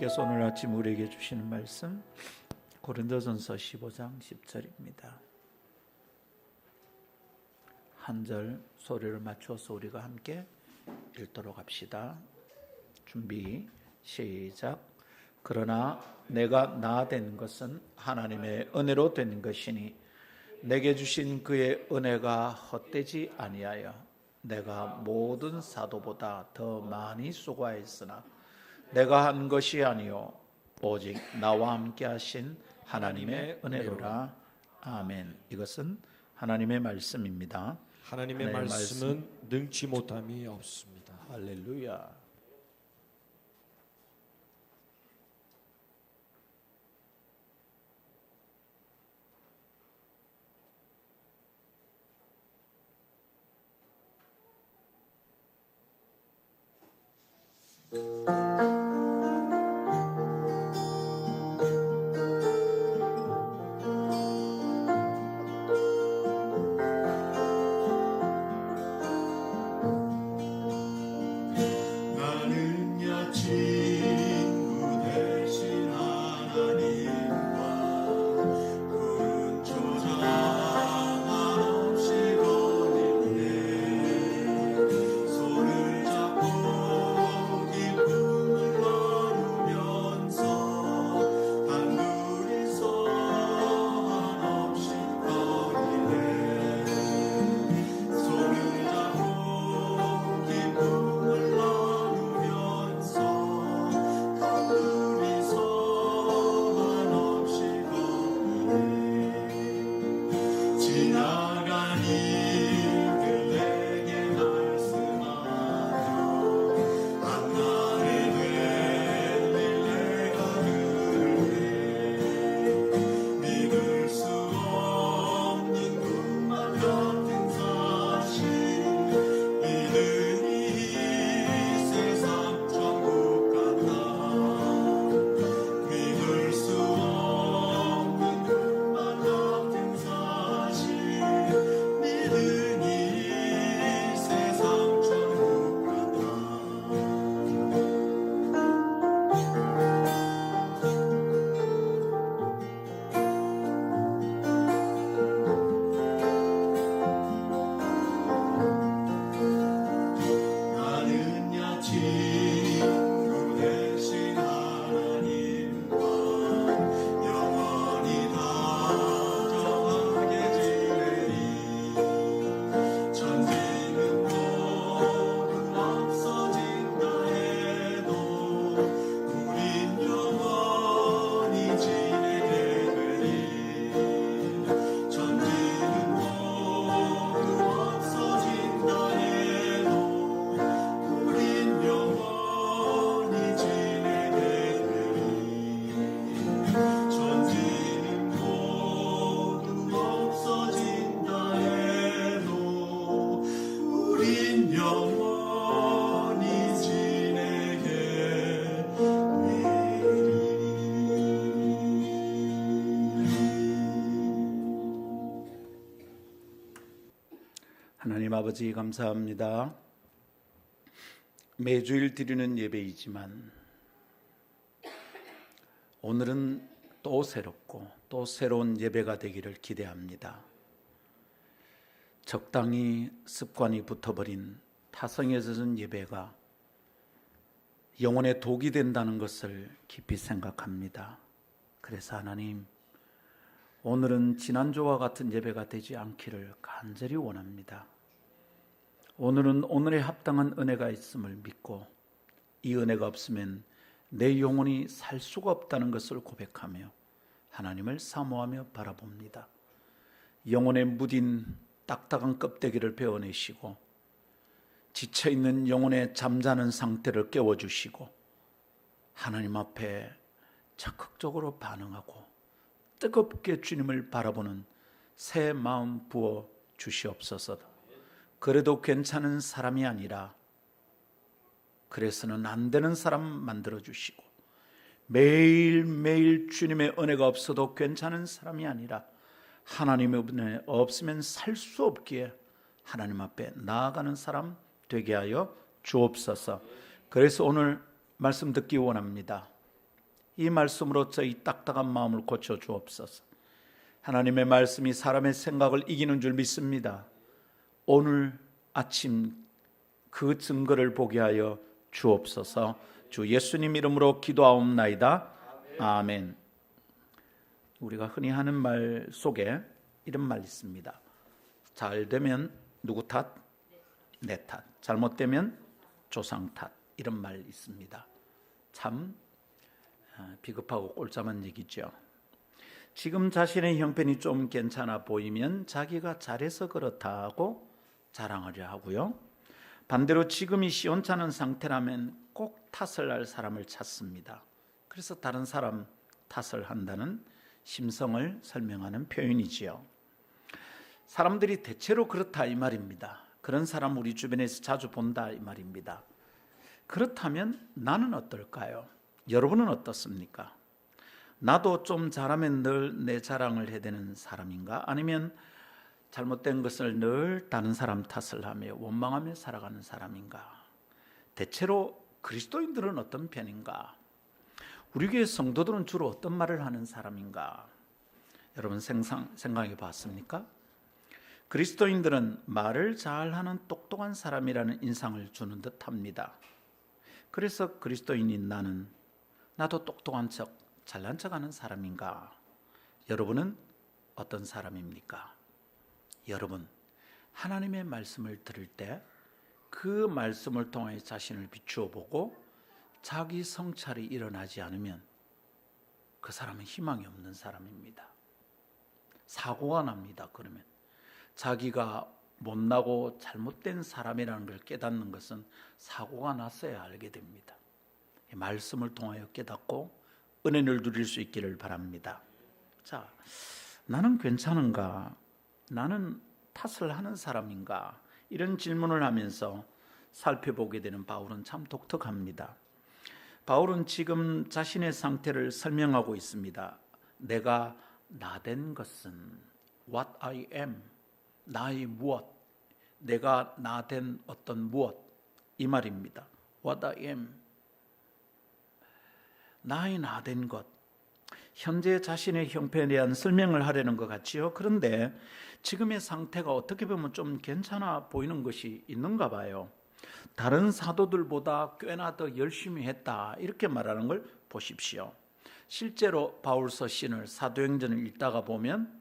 하나님께서 오늘 아침 우리에게 주시는 말씀 고린도전서 15장 10절입니다. 한 절 소리를 맞춰서 우리가 함께 읽도록 합시다. 준비 시작. 그러나 내가 나 된 것은 하나님의 은혜로 된 것이니 내게 주신 그의 은혜가 헛되지 아니하여 내가 모든 사도보다 더 많이 수고하였으나 내가 한 것이 아니요 오직 나와 함께 하신 하나님의 은혜로라. 아멘. 이것은 하나님의 말씀입니다. 하나님의 말씀은 능치 못함이 없습니다. 할렐루야. 하나님 아버지 감사합니다. 매주일 드리는 예배이지만 오늘은 또 새롭고 또 새로운 예배가 되기를 기대합니다. 적당히 습관이 붙어버린 타성에 젖은 예배가 영혼에 독이 된다는 것을 깊이 생각합니다. 그래서 하나님, 오늘은 지난주와 같은 예배가 되지 않기를 간절히 원합니다. 오늘은 오늘에 합당한 은혜가 있음을 믿고 이 은혜가 없으면 내 영혼이 살 수가 없다는 것을 고백하며 하나님을 사모하며 바라봅니다. 영혼에 묻인 딱딱한 껍데기를 베어내시고 지쳐있는 영혼의 잠자는 상태를 깨워주시고 하나님 앞에 적극적으로 반응하고 뜨겁게 주님을 바라보는 새 마음 부어 주시옵소서. 그래도 괜찮은 사람이 아니라 그래서는 안 되는 사람 만들어 주시고 매일매일 주님의 은혜가 없어도 괜찮은 사람이 아니라 하나님의 은혜 없으면 살 수 없기에 하나님 앞에 나아가는 사람 되게 하여 주옵소서. 그래서 오늘 말씀 듣기 원합니다. 이 말씀으로 저희 딱딱한 마음을 고쳐 주옵소서. 하나님의 말씀이 사람의 생각을 이기는 줄 믿습니다. 오늘 아침 그 증거를 보게 하여 주옵소서. 주 예수님 이름으로 기도하옵나이다. 아멘. 우리가 흔히 하는 말 속에 이런 말이 있습니다. 잘 되면 누구 탓? 내 탓. 잘못되면 조상 탓. 이런 말 있습니다. 참 비겁하고 꼴짜만 얘기죠. 지금 자신의 형편이 좀 괜찮아 보이면 자기가 잘해서 그렇다고 자랑하려 하고요. 반대로 지금이 시원찮은 상태라면 꼭 탓을 할 사람을 찾습니다. 그래서 다른 사람 탓을 한다는 심성을 설명하는 표현이지요. 사람들이 대체로 그렇다 이 말입니다. 그런 사람 우리 주변에서 자주 본다 이 말입니다. 그렇다면 나는 어떨까요? 여러분은 어떻습니까? 나도 좀 잘하면 늘 내 자랑을 해야 되는 사람인가? 아니면 잘못된 것을 늘 다른 사람 탓을 하며 원망하며 살아가는 사람인가? 대체로 그리스도인들은 어떤 편인가? 우리 교회 성도들은 주로 어떤 말을 하는 사람인가? 여러분 생각해 봤습니까? 그리스도인들은 말을 잘하는 똑똑한 사람이라는 인상을 주는 듯합니다. 그래서 그리스도인인 나도 똑똑한 척, 잘난 척하는 사람인가? 여러분은 어떤 사람입니까? 여러분, 하나님의 말씀을 들을 때 그 말씀을 통해 자신을 비추어 보고 자기 성찰이 일어나지 않으면 그 사람은 희망이 없는 사람입니다. 사고가 납니다. 그러면 자기가 못나고 잘못된 사람이라는 걸 깨닫는 것은 사고가 났어야 알게 됩니다. 말씀을 통하여 깨닫고 은혜를 누릴 수 있기를 바랍니다. 자, 나는 괜찮은가? 나는 탓을 하는 사람인가? 이런 질문을 하면서 살펴보게 되는 바울은 참 독특합니다. 바울은 지금 자신의 상태를 설명하고 있습니다. 내가 나된 것은 what I am, 나의 무엇, 내가 나된 어떤 무엇, 이 말입니다. what I am, 나의 나된 것. 현재 자신의 형편에 대한 설명을 하려는 것 같지요. 그런데 지금의 상태가 어떻게 보면 좀 괜찮아 보이는 것이 있는가 봐요. 다른 사도들보다 꽤나 더 열심히 했다 이렇게 말하는 걸 보십시오. 실제로 바울서 신을 사도행전을 읽다가 보면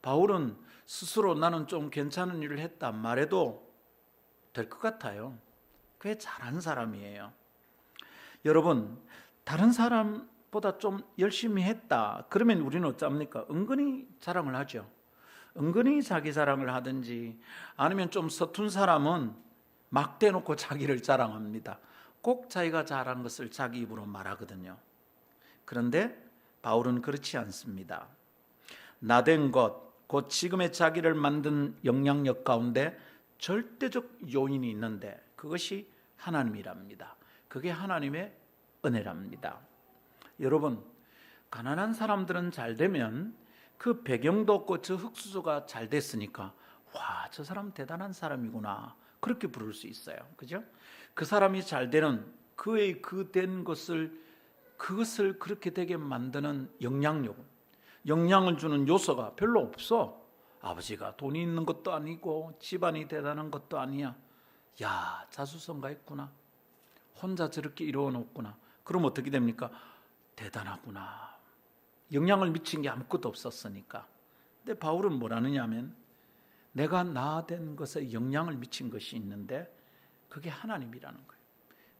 바울은 스스로 나는 좀 괜찮은 일을 했다 말해도 될 것 같아요. 꽤 잘한 사람이에요. 여러분, 다른 사람보다 좀 열심히 했다 그러면 우리는 어쩝니까? 은근히 자랑을 하죠. 은근히 자기 자랑을 하든지 아니면 좀 서툰 사람은 막 대놓고 자기를 자랑합니다. 꼭 자기가 잘한 것을 자기 입으로 말하거든요. 그런데 바울은 그렇지 않습니다. 나된 것, 곧 지금의 자기를 만든 영향력 가운데 절대적 요인이 있는데 그것이 하나님이랍니다. 그게 하나님의 은혜랍니다. 여러분, 가난한 사람들은 잘 되면 그 배경도 없고 저 흙수저가 잘 됐으니까 와, 저 사람 대단한 사람이구나 그렇게 부를 수 있어요. 그죠? 그 사람이 잘 되는 그의 그 된 것을 그것을 그렇게 되게 만드는 영향을 주는 요소가 별로 없어. 아버지가 돈이 있는 것도 아니고 집안이 대단한 것도 아니야. 야, 자수성가 했구나. 혼자 저렇게 이루어 놓구나. 그럼 어떻게 됩니까? 대단하구나. 영향을 미친 게 아무것도 없었으니까. 근데 바울은 뭐라느냐 하면 내가 나된 것에 영향을 미친 것이 있는데 그게 하나님이라는 거예요.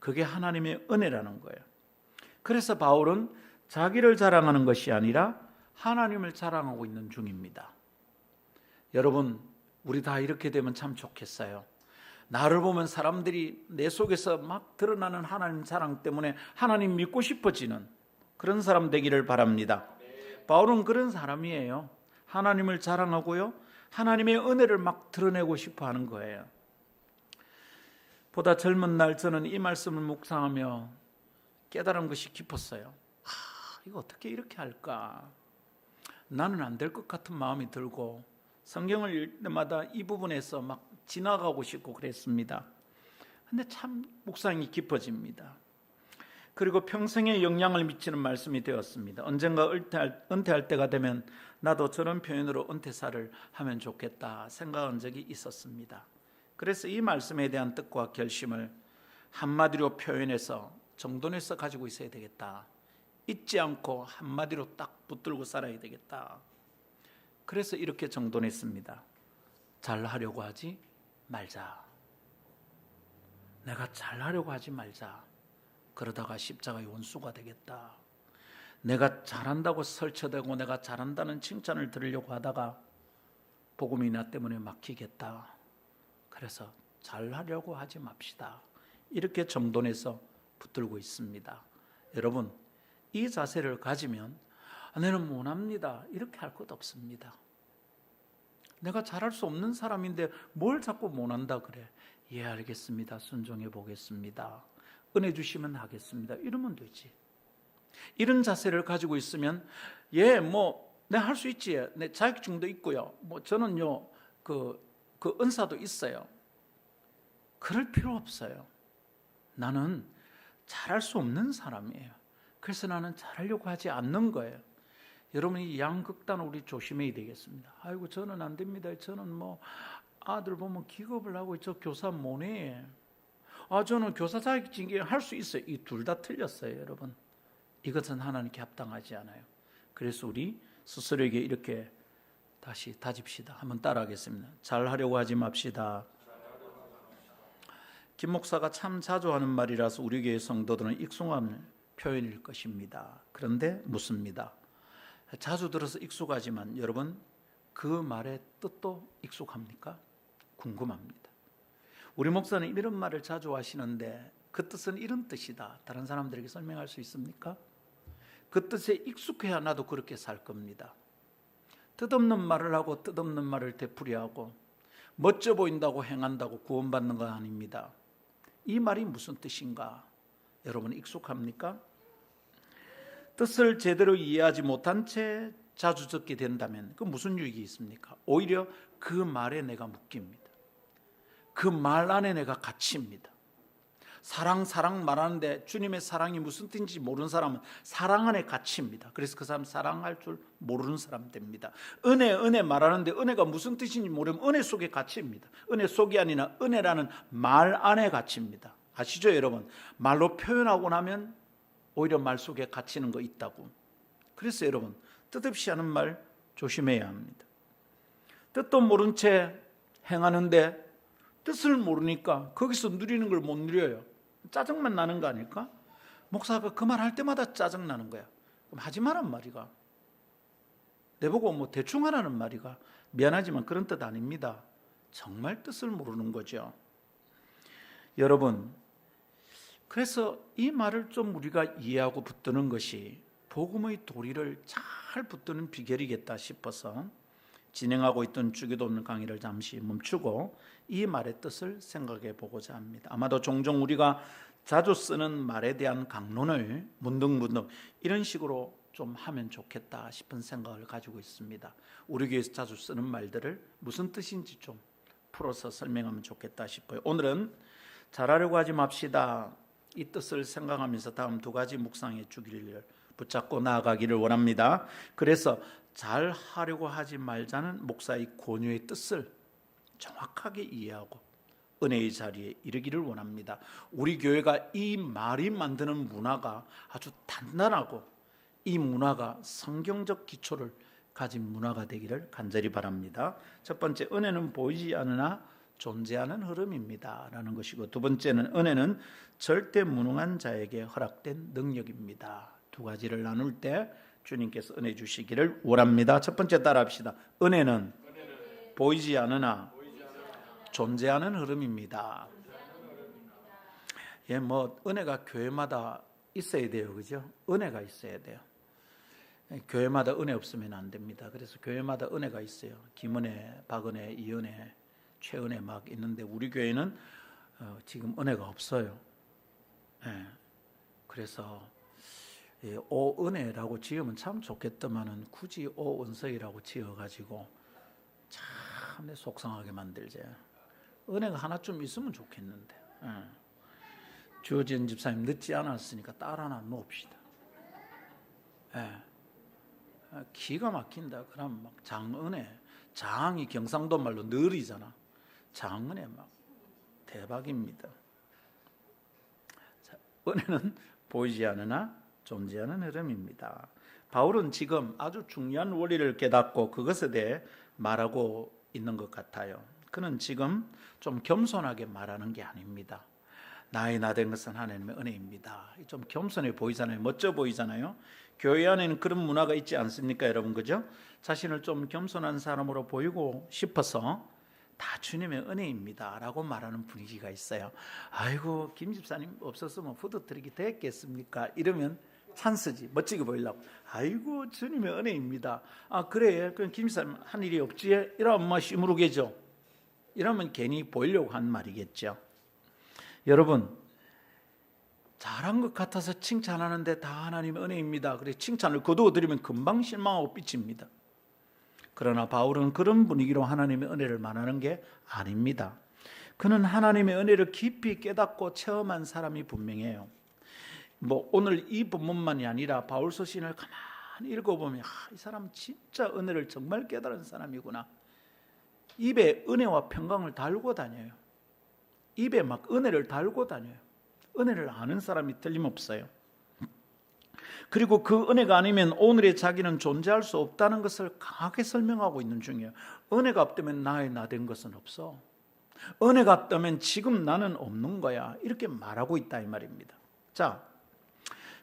그게 하나님의 은혜라는 거예요. 그래서 바울은 자기를 자랑하는 것이 아니라 하나님을 자랑하고 있는 중입니다. 여러분, 우리 다 이렇게 되면 참 좋겠어요. 나를 보면 사람들이 내 속에서 막 드러나는 하나님 자랑 때문에 하나님 믿고 싶어지는 그런 사람 되기를 바랍니다. 바울은 그런 사람이에요. 하나님을 자랑하고요, 하나님의 은혜를 막 드러내고 싶어 하는 거예요. 보다 젊은 날 저는 이 말씀을 묵상하며 깨달은 것이 깊었어요. 이거 어떻게 이렇게 할까? 나는 안 될 것 같은 마음이 들고 성경을 읽을 때마다 이 부분에서 막 지나가고 싶고 그랬습니다. 근데 참 묵상이 깊어집니다. 그리고 평생에 영향을 미치는 말씀이 되었습니다. 언젠가 은퇴할 때가 되면 나도 저런 표현으로 은퇴사를 하면 좋겠다 생각한 적이 있었습니다. 그래서 이 말씀에 대한 뜻과 결심을 한마디로 표현해서 정돈해서 가지고 있어야 되겠다. 잊지 않고 한마디로 딱 붙들고 살아야 되겠다. 그래서 이렇게 정돈했습니다. 잘하려고 하지 말자. 내가 잘하려고 하지 말자. 그러다가 십자가의 원수가 되겠다. 내가 잘한다고 설쳐대고 내가 잘한다는 칭찬을 들으려고 하다가 복음이 나 때문에 막히겠다. 그래서 잘하려고 하지 맙시다. 이렇게 정돈해서 붙들고 있습니다. 여러분, 이 자세를 가지면 나는 못합니다. 이렇게 할 것 없습니다. 내가 잘할 수 없는 사람인데 뭘 자꾸 못한다 그래. 예, 알겠습니다. 순종해 보겠습니다. 은혜 주시면 하겠습니다. 이러면 되지. 이런 자세를 가지고 있으면 내가 할 수 있지. 내 자격증도 있고요. 저는요 그 은사도 있어요. 그럴 필요 없어요. 나는 잘할 수 없는 사람이에요. 그래서 나는 잘하려고 하지 않는 거예요. 여러분, 이 양극단 우리 조심해야 되겠습니다. 아이고, 저는 안 됩니다. 저는 아들 보면 기겁을 하고 저 교사 뭐네. 저는 교사 자격증 할 수 있어요. 이 둘 다 틀렸어요, 여러분. 이것은 하나님께 합당하지 않아요. 그래서 우리 스스로에게 이렇게 다시 다집시다. 한번 따라하겠습니다. 잘하려고 하지 맙시다. 김 목사가 참 자주 하는 말이라서 우리 교회 성도들은 익숙한 표현일 것입니다. 그런데 묻습니다. 자주 들어서 익숙하지만 여러분, 그 말의 뜻도 익숙합니까? 궁금합니다. 우리 목사는 이런 말을 자주 하시는데 그 뜻은 이런 뜻이다. 다른 사람들에게 설명할 수 있습니까? 그 뜻에 익숙해야 나도 그렇게 살 겁니다. 뜻없는 말을 하고 뜻없는 말을 되풀이하고 멋져 보인다고 행한다고 구원받는 건 아닙니다. 이 말이 무슨 뜻인가? 여러분, 익숙합니까? 뜻을 제대로 이해하지 못한 채 자주 듣게 된다면 그 무슨 유익이 있습니까? 오히려 그 말에 내가 묶입니다. 그 말 안에 내가 갇힙니다. 사랑 말하는데 주님의 사랑이 무슨 뜻인지 모르는 사람은 사랑 안에 갇힙니다. 그래서 그 사람 사랑할 줄 모르는 사람 됩니다. 은혜 말하는데 은혜가 무슨 뜻인지 모르면 은혜 속에 갇힙니다. 은혜 속이 아니라 은혜라는 말 안에 갇힙니다. 아시죠, 여러분? 말로 표현하고 나면 오히려 말 속에 갇히는 거 있다고. 그래서 여러분, 뜻없이 하는 말 조심해야 합니다. 뜻도 모른 채 행하는데 뜻을 모르니까 거기서 누리는 걸 못 누려요. 짜증만 나는 거 아닐까? 목사가 그 말 할 때마다 짜증 나는 거야. 그럼 하지 마란 말이가. 내보고 대충 하라는 말이가. 미안하지만 그런 뜻 아닙니다. 정말 뜻을 모르는 거죠. 여러분, 그래서 이 말을 좀 우리가 이해하고 붙드는 것이 복음의 도리를 잘 붙드는 비결이겠다 싶어서 진행하고 있던 주기도문 강의를 잠시 멈추고 이 말의 뜻을 생각해 보고자 합니다. 아마도 종종 우리가 자주 쓰는 말에 대한 강론을 문득문득 이런 식으로 좀 하면 좋겠다 싶은 생각을 가지고 있습니다. 우리 교회에서 자주 쓰는 말들을 무슨 뜻인지 좀 풀어서 설명하면 좋겠다 싶어요. 오늘은 잘하려고 하지 맙시다. 이 뜻을 생각하면서 다음 두 가지 묵상의 주기를 붙잡고 나아가기를 원합니다. 그래서 잘하려고 하지 말자는 목사의 권유의 뜻을 정확하게 이해하고 은혜의 자리에 이르기를 원합니다. 우리 교회가 이 말이 만드는 문화가 아주 단단하고 이 문화가 성경적 기초를 가진 문화가 되기를 간절히 바랍니다. 첫 번째, 은혜는 보이지 않으나 존재하는 흐름입니다 라는 것이고, 두 번째는 은혜는 절대 무능한 자에게 허락된 능력입니다. 두 가지를 나눌 때 주님께서 은혜 주시기를 원합니다. 첫 번째 따라합시다. 은혜는 보이지 않으나 존재하는 흐름입니다. 은혜가 교회마다 있어야 돼요. 그죠? 은혜가 있어야 돼요. 교회마다 은혜 없으면 안 됩니다. 그래서 교회마다 은혜가 있어요. 김은혜, 박은혜, 이은혜, 최은혜 막 있는데 우리 교회는 지금 은혜가 없어요. 그래서 오은혜라고 지으면 참 좋겠더만은 굳이 오은서이라고 지어가지고 참 속상하게 만들지. 은혜가 하나쯤 있으면 좋겠는데. 주어진 집사님 늦지 않았으니까 딸 하나 놓읍시다. 예. 기가 막힌다. 그럼 막 장은혜, 장이 경상도 말로 늘이잖아. 장은혜 막 대박입니다. 자, 은혜는 보이지 않으나 존재하는 흐름입니다. 바울은 지금 아주 중요한 원리를 깨닫고 그것에 대해 말하고 있는 것 같아요. 그는 지금 좀 겸손하게 말하는 게 아닙니다. 나의 나 된 것은 하나님의 은혜입니다. 좀 겸손해 보이잖아요. 멋져 보이잖아요. 교회 안에는 그런 문화가 있지 않습니까, 여러분? 그죠? 자신을 좀 겸손한 사람으로 보이고 싶어서 다 주님의 은혜입니다 라고 말하는 분위기가 있어요. 아이고, 김 집사님 없었으면 후드트릭이 됐겠습니까? 이러면 찬스지. 멋지게 보이려고. 아이고, 주님의 은혜입니다. 아, 그래. 그럼 김 집사님 한 일이 없지? 이러면 뭐 시무룩해져. 이러면 괜히 보이려고 한 말이겠죠. 여러분, 잘한 것 같아서 칭찬하는데 다 하나님의 은혜입니다. 그래 칭찬을 거두어드리면 금방 실망하고 삐칩니다. 그러나 바울은 그런 분위기로 하나님의 은혜를 말하는 게 아닙니다. 그는 하나님의 은혜를 깊이 깨닫고 체험한 사람이 분명해요. 뭐 오늘 이 본문만이 아니라 바울 서신을 가만히 읽어보면 이 사람 진짜 은혜를 정말 깨달은 사람이구나. 입에 은혜와 평강을 달고 다녀요. 입에 막 은혜를 달고 다녀요. 은혜를 아는 사람이 틀림없어요. 그리고 그 은혜가 아니면 오늘의 자기는 존재할 수 없다는 것을 강하게 설명하고 있는 중이에요. 은혜가 없다면 나의 나 된 것은 없어. 은혜가 없다면 지금 나는 없는 거야. 이렇게 말하고 있다 이 말입니다. 자,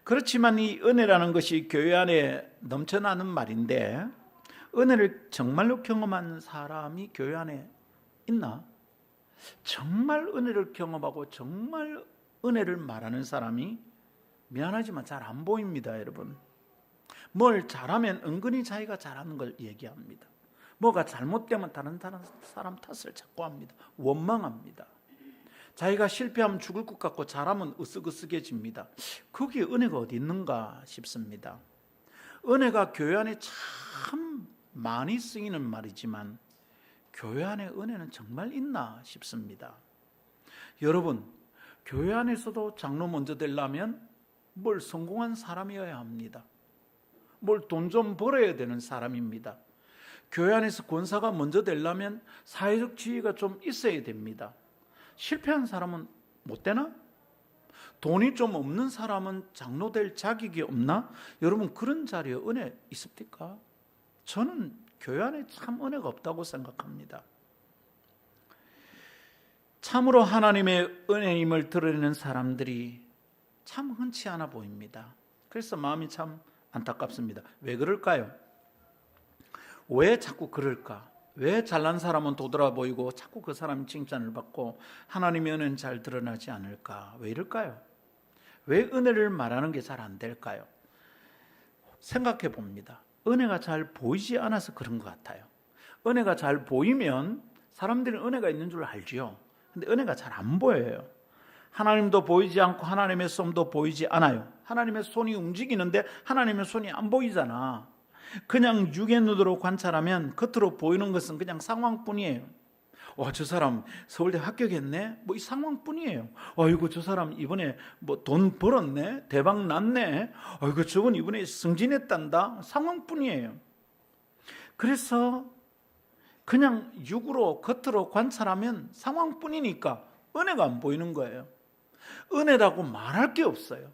그렇지만 이 은혜라는 것이 교회 안에 넘쳐나는 말인데 은혜를 정말로 경험한 사람이 교회 안에 있나? 정말 은혜를 경험하고 정말 은혜를 말하는 사람이 미안하지만 잘 안 보입니다, 여러분. 뭘 잘하면 은근히 자기가 잘하는 걸 얘기합니다. 뭐가 잘못되면 다른 사람 탓을 자꾸 합니다. 원망합니다. 자기가 실패하면 죽을 것 같고 잘하면 으쓱으쓱해집니다. 거기에 은혜가 어디 있는가 싶습니다. 은혜가 교회 안에 참 많이 쓰이는 말이지만 교회 안에 은혜는 정말 있나 싶습니다. 여러분, 교회 안에서도 장로 먼저 되려면 뭘 성공한 사람이어야 합니다. 뭘 돈 좀 벌어야 되는 사람입니다. 교회 안에서 권사가 먼저 되려면 사회적 지위가 좀 있어야 됩니다. 실패한 사람은 못 되나? 돈이 좀 없는 사람은 장로 될 자격이 없나? 여러분, 그런 자리에 은혜 있습니까? 저는 교회 안에 참 은혜가 없다고 생각합니다. 참으로 하나님의 은혜임을 드러내는 사람들이 참 흔치 않아 보입니다. 그래서 마음이 참 안타깝습니다. 왜 그럴까요? 왜 자꾸 그럴까? 왜 잘난 사람은 도드라 보이고 자꾸 그 사람이 칭찬을 받고 하나님의 은혜는 잘 드러나지 않을까? 왜 이럴까요? 왜 은혜를 말하는 게 잘 안 될까요? 생각해 봅니다. 은혜가 잘 보이지 않아서 그런 것 같아요. 은혜가 잘 보이면 사람들은 은혜가 있는 줄 알지요. 근데 은혜가 잘 안 보여요. 하나님도 보이지 않고 하나님의 손도 보이지 않아요. 하나님의 손이 움직이는데 하나님의 손이 안 보이잖아. 그냥 육의 눈으로 관찰하면 겉으로 보이는 것은 그냥 상황뿐이에요. 와, 저 사람 서울대 합격했네? 뭐 이 상황뿐이에요. 아이고, 저 사람 이번에 뭐 돈 벌었네? 대박 났네? 아이고, 저건 이번에 승진했단다? 상황뿐이에요. 그래서 그냥 육으로 겉으로 관찰하면 상황뿐이니까 은혜가 안 보이는 거예요. 은혜라고 말할 게 없어요.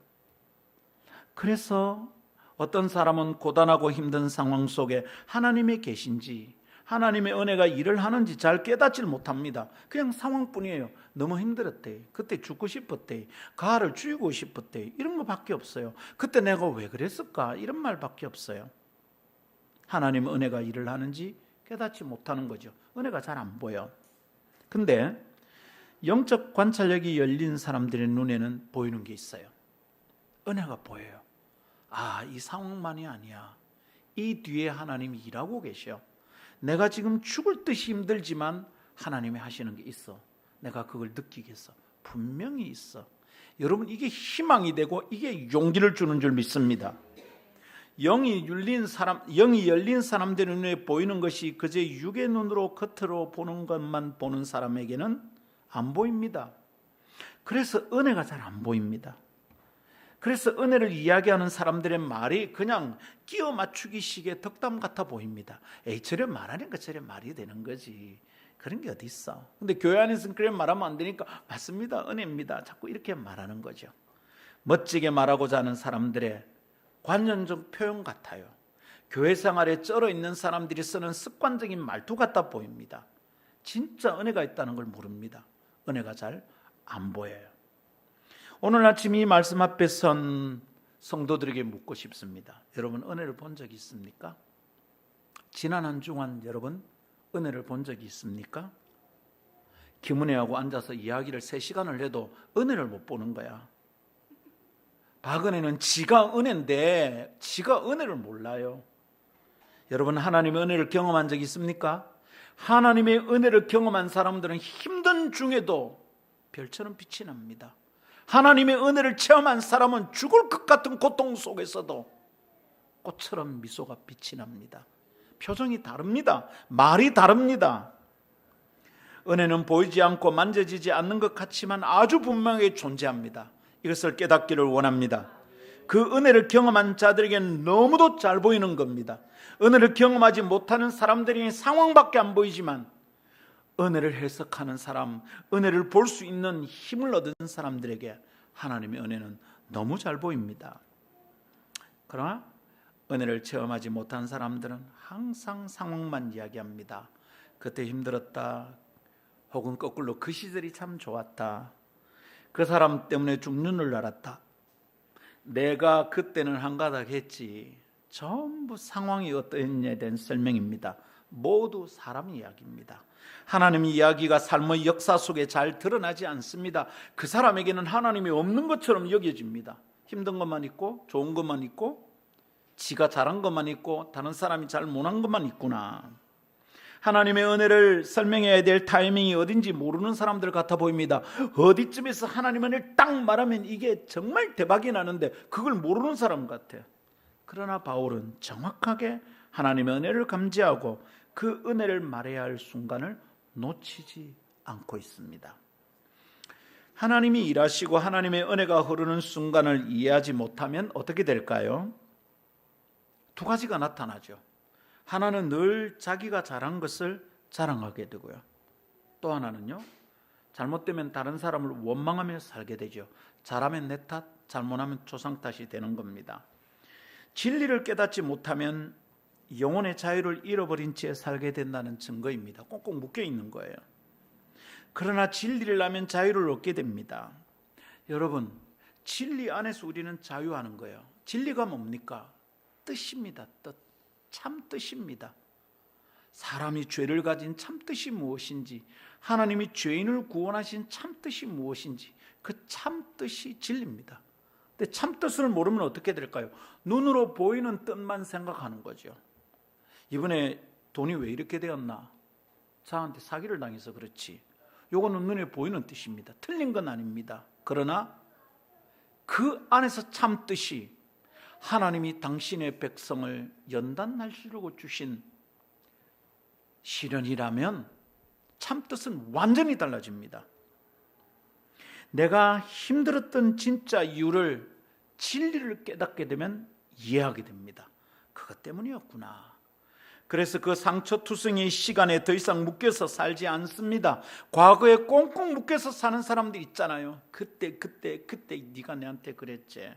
그래서 어떤 사람은 고단하고 힘든 상황 속에 하나님이 계신지 하나님의 은혜가 일을 하는지 잘 깨닫질 못합니다. 그냥 상황뿐이에요. 너무 힘들었대. 그때 죽고 싶었대. 가를 죽이고 싶었대. 이런 거밖에 없어요. 그때 내가 왜 그랬을까? 이런 말밖에 없어요. 하나님의 은혜가 일을 하는지 깨닫지 못하는 거죠. 은혜가 잘 안 보여. 근데 영적 관찰력이 열린 사람들의 눈에는 보이는 게 있어요. 은혜가 보여요. 아, 이 상황만이 아니야. 이 뒤에 하나님이 일하고 계셔. 내가 지금 죽을 듯이 힘들지만 하나님이 하시는 게 있어. 내가 그걸 느끼겠어. 분명히 있어. 여러분, 이게 희망이 되고 이게 용기를 주는 줄 믿습니다. 영이 열린 사람들의 눈에 보이는 것이 그저 육의 눈으로 겉으로 보는 것만 보는 사람에게는 안 보입니다. 그래서 은혜가 잘 안 보입니다. 그래서 은혜를 이야기하는 사람들의 말이 그냥 끼워 맞추기식의 덕담 같아 보입니다. 에이, 저래 말하니까 저래 말이 되는 거지. 그런 게 어디 있어. 근데 교회 안에서는 그래 말하면 안 되니까 맞습니다, 은혜입니다, 자꾸 이렇게 말하는 거죠. 멋지게 말하고자 하는 사람들의 관념적 표현 같아요. 교회 생활에 쩔어 있는 사람들이 쓰는 습관적인 말투 같아 보입니다. 진짜 은혜가 있다는 걸 모릅니다. 은혜가 잘 안 보여요. 오늘 아침 이 말씀 앞에 선 성도들에게 묻고 싶습니다. 여러분, 은혜를 본 적이 있습니까? 지난 한 주간 여러분 은혜를 본 적이 있습니까? 김은혜하고 앉아서 이야기를 3시간을 해도 은혜를 못 보는 거야. 박은혜는 지가 은혜인데 지가 은혜를 몰라요. 여러분, 하나님의 은혜를 경험한 적이 있습니까? 하나님의 은혜를 경험한 사람들은 힘든 중에도 별처럼 빛이 납니다. 하나님의 은혜를 체험한 사람은 죽을 것 같은 고통 속에서도 꽃처럼 미소가 빛이 납니다. 표정이 다릅니다. 말이 다릅니다. 은혜는 보이지 않고 만져지지 않는 것 같지만 아주 분명하게 존재합니다. 이것을 깨닫기를 원합니다. 그 은혜를 경험한 자들에게는 너무도 잘 보이는 겁니다. 은혜를 경험하지 못하는 사람들이 상황밖에 안 보이지만 은혜를 해석하는 사람, 은혜를 볼 수 있는 힘을 얻은 사람들에게 하나님의 은혜는 너무 잘 보입니다. 그러나 은혜를 체험하지 못한 사람들은 항상 상황만 이야기합니다. 그때 힘들었다, 혹은 거꾸로 그 시절이 참 좋았다, 그 사람 때문에 죽는 줄 알았다, 내가 그때는 한가닥 했지. 전부 상황이 어떠했냐에 대한 설명입니다. 모두 사람 이야기입니다. 하나님 이야기가 삶의 역사 속에 잘 드러나지 않습니다. 그 사람에게는 하나님이 없는 것처럼 여겨집니다. 힘든 것만 있고 좋은 것만 있고 지가 잘한 것만 있고 다른 사람이 잘 못한 것만 있구나. 하나님의 은혜를 설명해야 될 타이밍이 어딘지 모르는 사람들 같아 보입니다. 어디쯤에서 하나님의 은혜를 딱 말하면 이게 정말 대박이 나는데 그걸 모르는 사람 같아요. 그러나 바울은 정확하게 하나님의 은혜를 감지하고 그 은혜를 말해야 할 순간을 놓치지 않고 있습니다. 하나님이 일하시고 하나님의 은혜가 흐르는 순간을 이해하지 못하면 어떻게 될까요? 2가지가 나타나죠. 하나는 늘 자기가 잘한 것을 자랑하게 되고요. 또 하나는요, 잘못되면 다른 사람을 원망하며 살게 되죠. 잘하면 내 탓, 잘못하면 조상 탓이 되는 겁니다. 진리를 깨닫지 못하면 영혼의 자유를 잃어버린 채 살게 된다는 증거입니다. 꽁꽁 묶여 있는 거예요. 그러나 진리를 알면 자유를 얻게 됩니다. 여러분, 진리 안에서 우리는 자유하는 거예요. 진리가 뭡니까? 뜻입니다. 뜻. 참 뜻입니다. 사람이 죄를 가진 참 뜻이 무엇인지, 하나님이 죄인을 구원하신 참 뜻이 무엇인지, 그 참 뜻이 진리입니다. 근데 참 뜻을 모르면 어떻게 될까요? 눈으로 보이는 뜻만 생각하는 거죠. 이번에 돈이 왜 이렇게 되었나? 저한테 사기를 당해서 그렇지. 요거는 눈에 보이는 뜻입니다. 틀린 건 아닙니다. 그러나 그 안에서 참 뜻이 하나님이 당신의 백성을 연단하시려고 주신 시련이라면 참 뜻은 완전히 달라집니다. 내가 힘들었던 진짜 이유를, 진리를 깨닫게 되면 이해하게 됩니다. 그것 때문이었구나. 그래서 그 상처투성이의 시간에 더 이상 묶여서 살지 않습니다. 과거에 꽁꽁 묶여서 사는 사람들 있잖아요. 그때 네가 내한테 그랬지.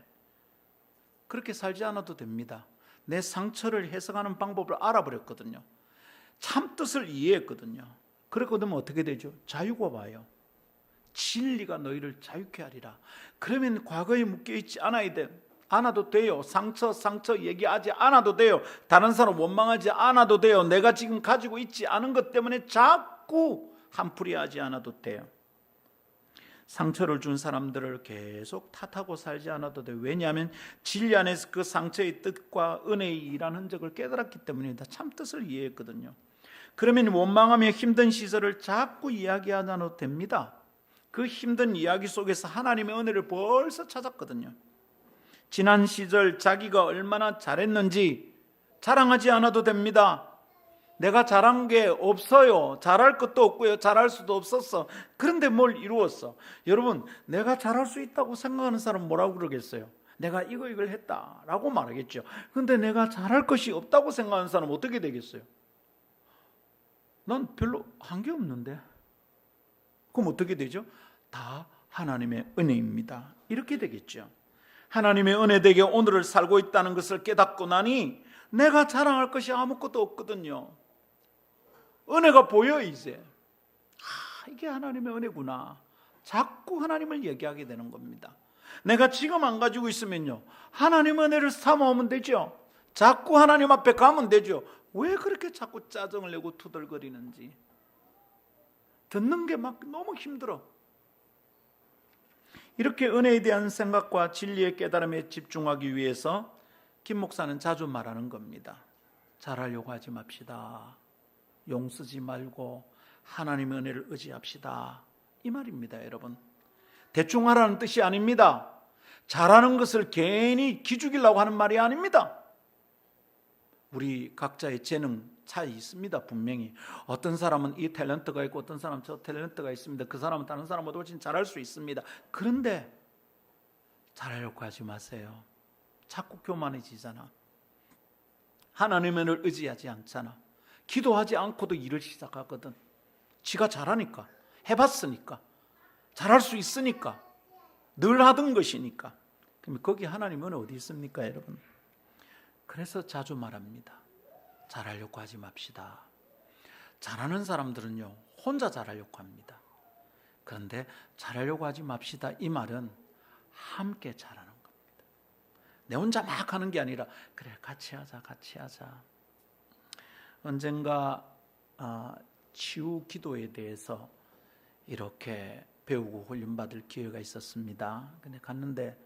그렇게 살지 않아도 됩니다. 내 상처를 해석하는 방법을 알아버렸거든요. 참 뜻을 이해했거든요. 그렇게 되면 어떻게 되죠? 자유가 와요. 진리가 너희를 자유케 하리라. 그러면 과거에 묶여있지 않아도 돼요. 상처 얘기하지 않아도 돼요. 다른 사람 원망하지 않아도 돼요. 내가 지금 가지고 있지 않은 것 때문에 자꾸 한풀이하지 않아도 돼요. 상처를 준 사람들을 계속 탓하고 살지 않아도 돼요. 왜냐하면 진리 안에서 그 상처의 뜻과 은혜의 일한 흔적을 깨달았기 때문입니다. 참 뜻을 이해했거든요. 그러면 원망하며 힘든 시절을 자꾸 이야기하지 않아도 됩니다. 그 힘든 이야기 속에서 하나님의 은혜를 벌써 찾았거든요. 지난 시절 자기가 얼마나 잘했는지 자랑하지 않아도 됩니다. 내가 잘한 게 없어요. 잘할 것도 없고요. 잘할 수도 없었어. 그런데 뭘 이루었어? 여러분, 내가 잘할 수 있다고 생각하는 사람은 뭐라고 그러겠어요? 내가 이걸 했다라고 말하겠죠. 그런데 내가 잘할 것이 없다고 생각하는 사람은 어떻게 되겠어요? 난 별로 한 게 없는데. 그럼 어떻게 되죠? 다 하나님의 은혜입니다. 이렇게 되겠죠. 하나님의 은혜 덕에 오늘을 살고 있다는 것을 깨닫고 나니 내가 자랑할 것이 아무것도 없거든요. 은혜가 보여 이제. 이게 하나님의 은혜구나. 자꾸 하나님을 얘기하게 되는 겁니다. 내가 지금 안 가지고 있으면요, 하나님의 은혜를 삼아오면 되죠. 자꾸 하나님 앞에 가면 되죠. 왜 그렇게 자꾸 짜증을 내고 투덜거리는지 듣는 게 막 너무 힘들어. 이렇게 은혜에 대한 생각과 진리의 깨달음에 집중하기 위해서 김 목사는 자주 말하는 겁니다. 잘하려고 하지 맙시다. 용 쓰지 말고 하나님의 은혜를 의지합시다. 이 말입니다, 여러분. 대충 하라는 뜻이 아닙니다. 잘하는 것을 괜히 기죽이려고 하는 말이 아닙니다. 우리 각자의 재능 차이 있습니다. 분명히 어떤 사람은 이 탤런트가 있고 어떤 사람은 저 탤런트가 있습니다. 그 사람은 다른 사람보다 훨씬 잘할 수 있습니다. 그런데 잘하려고 하지 마세요. 자꾸 교만해지잖아. 하나님을 의지하지 않잖아. 기도하지 않고도 일을 시작하거든. 지가 잘하니까, 해봤으니까, 잘할 수 있으니까, 늘 하던 것이니까. 그럼 거기 하나님은 어디 있습니까, 여러분? 그래서 자주 말합니다. 잘하려고 하지 맙시다. 잘하는 사람들은요, 혼자 잘하려고 합니다. 그런데 잘하려고 하지 맙시다, 이 말은 함께 잘하는 겁니다. 내 혼자 막 하는 게 아니라 그래, 같이 하자. 언젠가 치유 기도에 대해서 이렇게 배우고 훈련받을 기회가 있었습니다. 근데 갔는데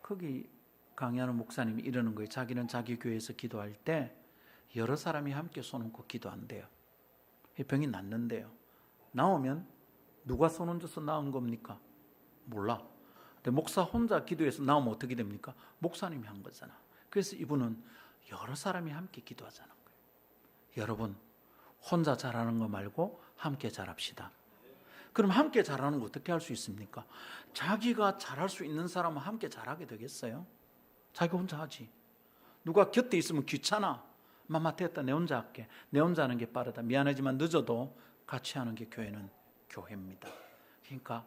거기 강의하는 목사님이 이러는 거예요. 자기는 자기 교회에서 기도할 때 여러 사람이 함께 손 얹고 기도한대요. 병이 낫는데요. 나오면 누가 손 얹어서 나은 겁니까? 몰라. 근데 목사 혼자 기도해서 나오면 어떻게 됩니까? 목사님이 한 거잖아. 그래서 이분은 여러 사람이 함께 기도하자는 거예요. 여러분, 혼자 잘하는 거 말고 함께 잘합시다. 그럼 함께 잘하는 거 어떻게 할 수 있습니까? 자기가 잘할 수 있는 사람은 함께 잘하게 되겠어요? 자기 혼자 하지. 누가 곁에 있으면 귀찮아. 맘마 됐다, 내 혼자 할게. 내 혼자 하는 게 빠르다. 미안하지만 늦어도 같이 하는 게 교회는 교회입니다. 그러니까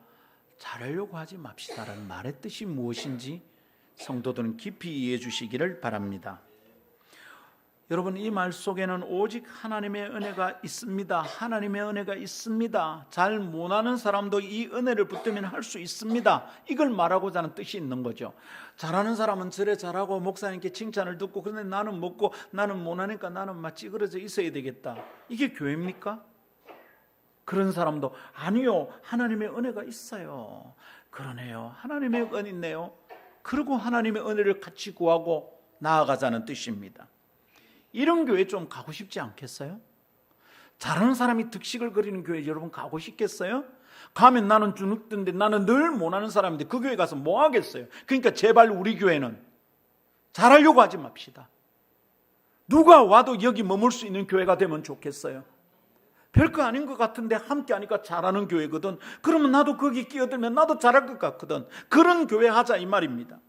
잘하려고 하지 맙시다라는 말의 뜻이 무엇인지 성도들은 깊이 이해해 주시기를 바랍니다. 여러분, 이 말 속에는 오직 하나님의 은혜가 있습니다. 하나님의 은혜가 있습니다. 잘 못하는 사람도 이 은혜를 붙들면 할 수 있습니다. 이걸 말하고자 하는 뜻이 있는 거죠. 잘하는 사람은 저래 잘하고 목사님께 칭찬을 듣고, 그런데 나는 먹고 나는 못하니까 나는 막 찌그러져 있어야 되겠다. 이게 교회입니까? 그런 사람도 아니요, 하나님의 은혜가 있어요. 그러네요, 하나님의 은혜 있네요. 그리고 하나님의 은혜를 같이 구하고 나아가자는 뜻입니다. 이런 교회 좀 가고 싶지 않겠어요? 잘하는 사람이 득식을 거리는 교회 여러분 가고 싶겠어요? 가면 나는 주눅든데 나는 늘 못하는 사람인데 그 교회 가서 뭐 하겠어요? 그러니까 제발 우리 교회는 잘하려고 하지 맙시다. 누가 와도 여기 머물 수 있는 교회가 되면 좋겠어요. 별거 아닌 것 같은데 함께 하니까 잘하는 교회거든. 그러면 나도 거기 끼어들면 나도 잘할 것 같거든. 그런 교회 하자 이 말입니다.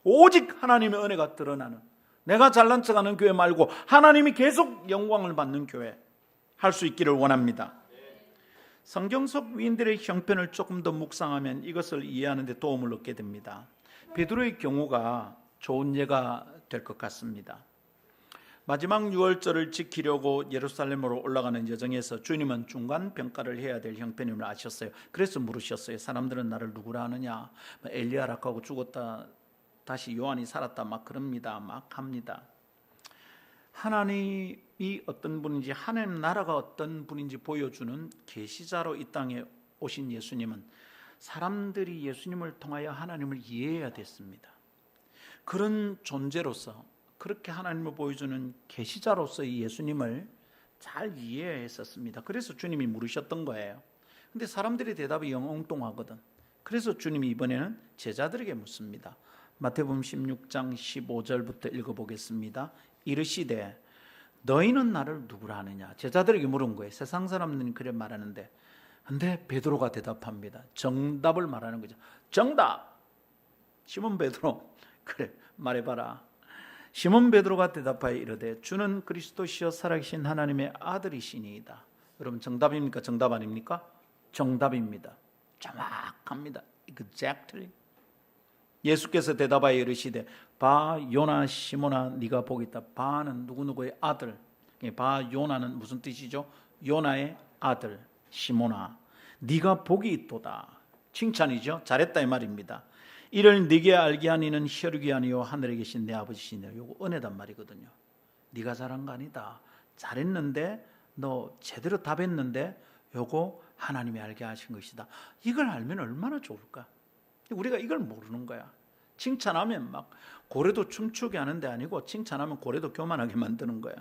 오직 하나님의 은혜가 드러나는, 내가 잘난 척하는 교회 말고 하나님이 계속 영광을 받는 교회 할 수 있기를 원합니다. 성경 속 위인들의 형편을 조금 더 묵상하면 이것을 이해하는 데 도움을 얻게 됩니다. 베드로의 경우가 좋은 예가 될 것 같습니다. 마지막 유월절을 지키려고 예루살렘으로 올라가는 여정에서 주님은 중간 평가를 해야 될 형편임을 아셨어요. 그래서 물으셨어요. 사람들은 나를 누구라 하느냐? 엘리야라고 죽었다 다시 요한이 살았다 막 그럽니다. 막 합니다. 하나님이 어떤 분인지, 하나님 나라가 어떤 분인지 보여주는 계시자로 이 땅에 오신 예수님은 사람들이 예수님을 통하여 하나님을 이해해야 됐습니다. 그런 존재로서, 그렇게 하나님을 보여주는 계시자로서 이 예수님을 잘 이해했었습니다. 그래서 주님이 물으셨던 거예요. 근데 사람들의 대답이 영 엉뚱하거든. 그래서 주님이 이번에는 제자들에게 묻습니다. 마태복음 16장 15절부터 읽어보겠습니다. 이르시되 너희는 나를 누구라 하느냐? 제자들에게 물은 거예요. 세상 사람들은 그래 말하는데, 근데 베드로가 대답합니다. 정답을 말하는 거죠. 정답. 시몬 베드로, 그래 말해봐라. 시몬 베드로가 대답하여 이르되 주는 그리스도시요 살아계신 하나님의 아들이시니이다. 여러분, 정답입니까? 정답 아닙니까? 정답입니다. 정확합니다. Exactly. 예수께서 대답하여 이르시되 바 요나 시몬아 네가 복이 있다. 바는 누구누구의 아들. 바 요나는 무슨 뜻이죠? 요나의 아들 시몬아 네가 복이 있도다. 칭찬이죠. 잘했다 이 말입니다. 이를 네게 알게 하니는 혈육이 아니요 하늘에 계신 내 아버지시니라. 요거 은혜단 말이거든요. 네가 잘한 거 아니다. 잘했는데 너 제대로 답했는데 요거 하나님이 알게 하신 것이다. 이걸 알면 얼마나 좋을까? 우리가 이걸 모르는 거야. 칭찬하면 막 고래도 춤추게 하는 데 아니고 칭찬하면 고래도 교만하게 만드는 거야.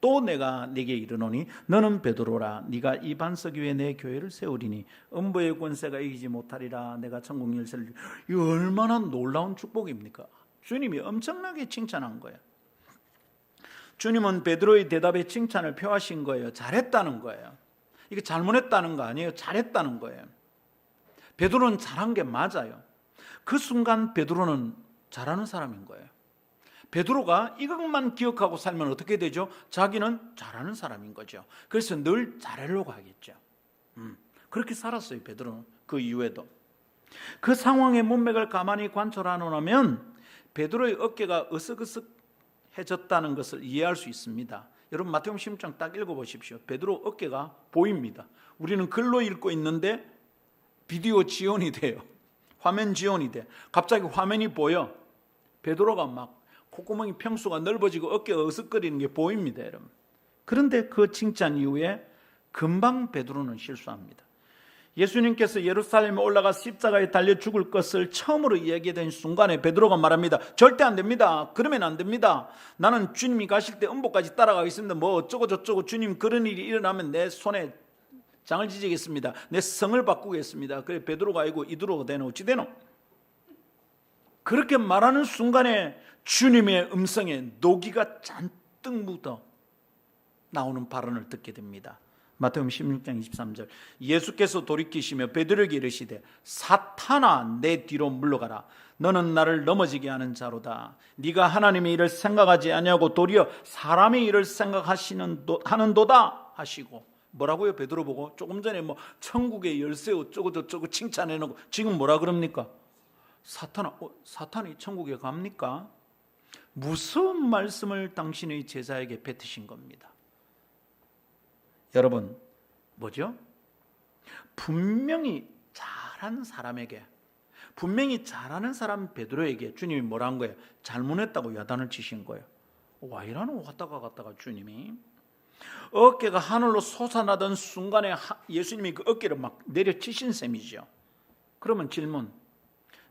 또 내가 네게 이르노니 너는 베드로라. 네가 이 반석 위에 내 교회를 세우리니 음부의 권세가 이기지 못하리라. 내가 천국 열쇠를. 이거 얼마나 놀라운 축복입니까? 주님이 엄청나게 칭찬한 거예요. 주님은 베드로의 대답에 칭찬을 표하신 거예요. 잘했다는 거예요. 이게 잘못했다는 거 아니에요. 잘했다는 거예요. 베드로는 잘한 게 맞아요. 그 순간 베드로는 잘하는 사람인 거예요. 베드로가 이것만 기억하고 살면 어떻게 되죠? 자기는 잘하는 사람인 거죠. 그래서 늘 잘하려고 하겠죠. 그렇게 살았어요, 베드로는. 그 이후에도. 그 상황의 문맥을 가만히 관찰하고 나면 베드로의 어깨가 으쓱으쓱해졌다는 것을 이해할 수 있습니다. 여러분, 마태복음 16장 딱 읽어보십시오. 베드로 어깨가 보입니다. 우리는 글로 읽고 있는데 비디오 지원이 돼요. 화면 지원이 돼. 갑자기 화면이 보여. 베드로가 막 콧구멍이 평수가 넓어지고 어깨가 으쓱거리는 게 보입니다, 여러분. 그런데 그 칭찬 이후에 금방 베드로는 실수합니다. 예수님께서 예루살렘에 올라가 십자가에 달려 죽을 것을 처음으로 이야기된 순간에 베드로가 말합니다. 절대 안 됩니다. 그러면 안 됩니다. 나는 주님이 가실 때 음보까지 따라가겠습니다. 뭐 어쩌고 저쩌고 주님 그런 일이 일어나면 내 손에 장을 지지겠습니다. 내 성을 바꾸겠습니다. 그래 베드로가 아니고 이두로가 되노 어찌 되노? 그렇게 말하는 순간에 주님의 음성에 노기가 잔뜩 묻어 나오는 발언을 듣게 됩니다. 마태복음 16장 23절. 예수께서 돌이키시며 베드로에게 이르시되 사탄아 내 뒤로 물러가라. 너는 나를 넘어지게 하는 자로다. 네가 하나님의 일을 생각하지 아니하고 도리어 사람의 일을 생각하는도다 하시고. 뭐라고요? 베드로 보고 조금 전에 뭐 천국의 열쇠 어쩌고 저쩌고 칭찬해 놓고 지금 뭐라 그럽니까? 사탄이 천국에 갑니까? 무서운 말씀을 당신의 제자에게 뱉으신 겁니다. 여러분, 뭐죠? 분명히 잘한 사람에게, 분명히 잘하는 사람 베드로에게 주님이 뭐라 한 거예요? 잘못했다고 야단을 치신 거예요. 와 이라노 갔다가 주님이 어깨가 하늘로 솟아나던 순간에 예수님이 그 어깨를 막 내려치신 셈이죠. 그러면 질문,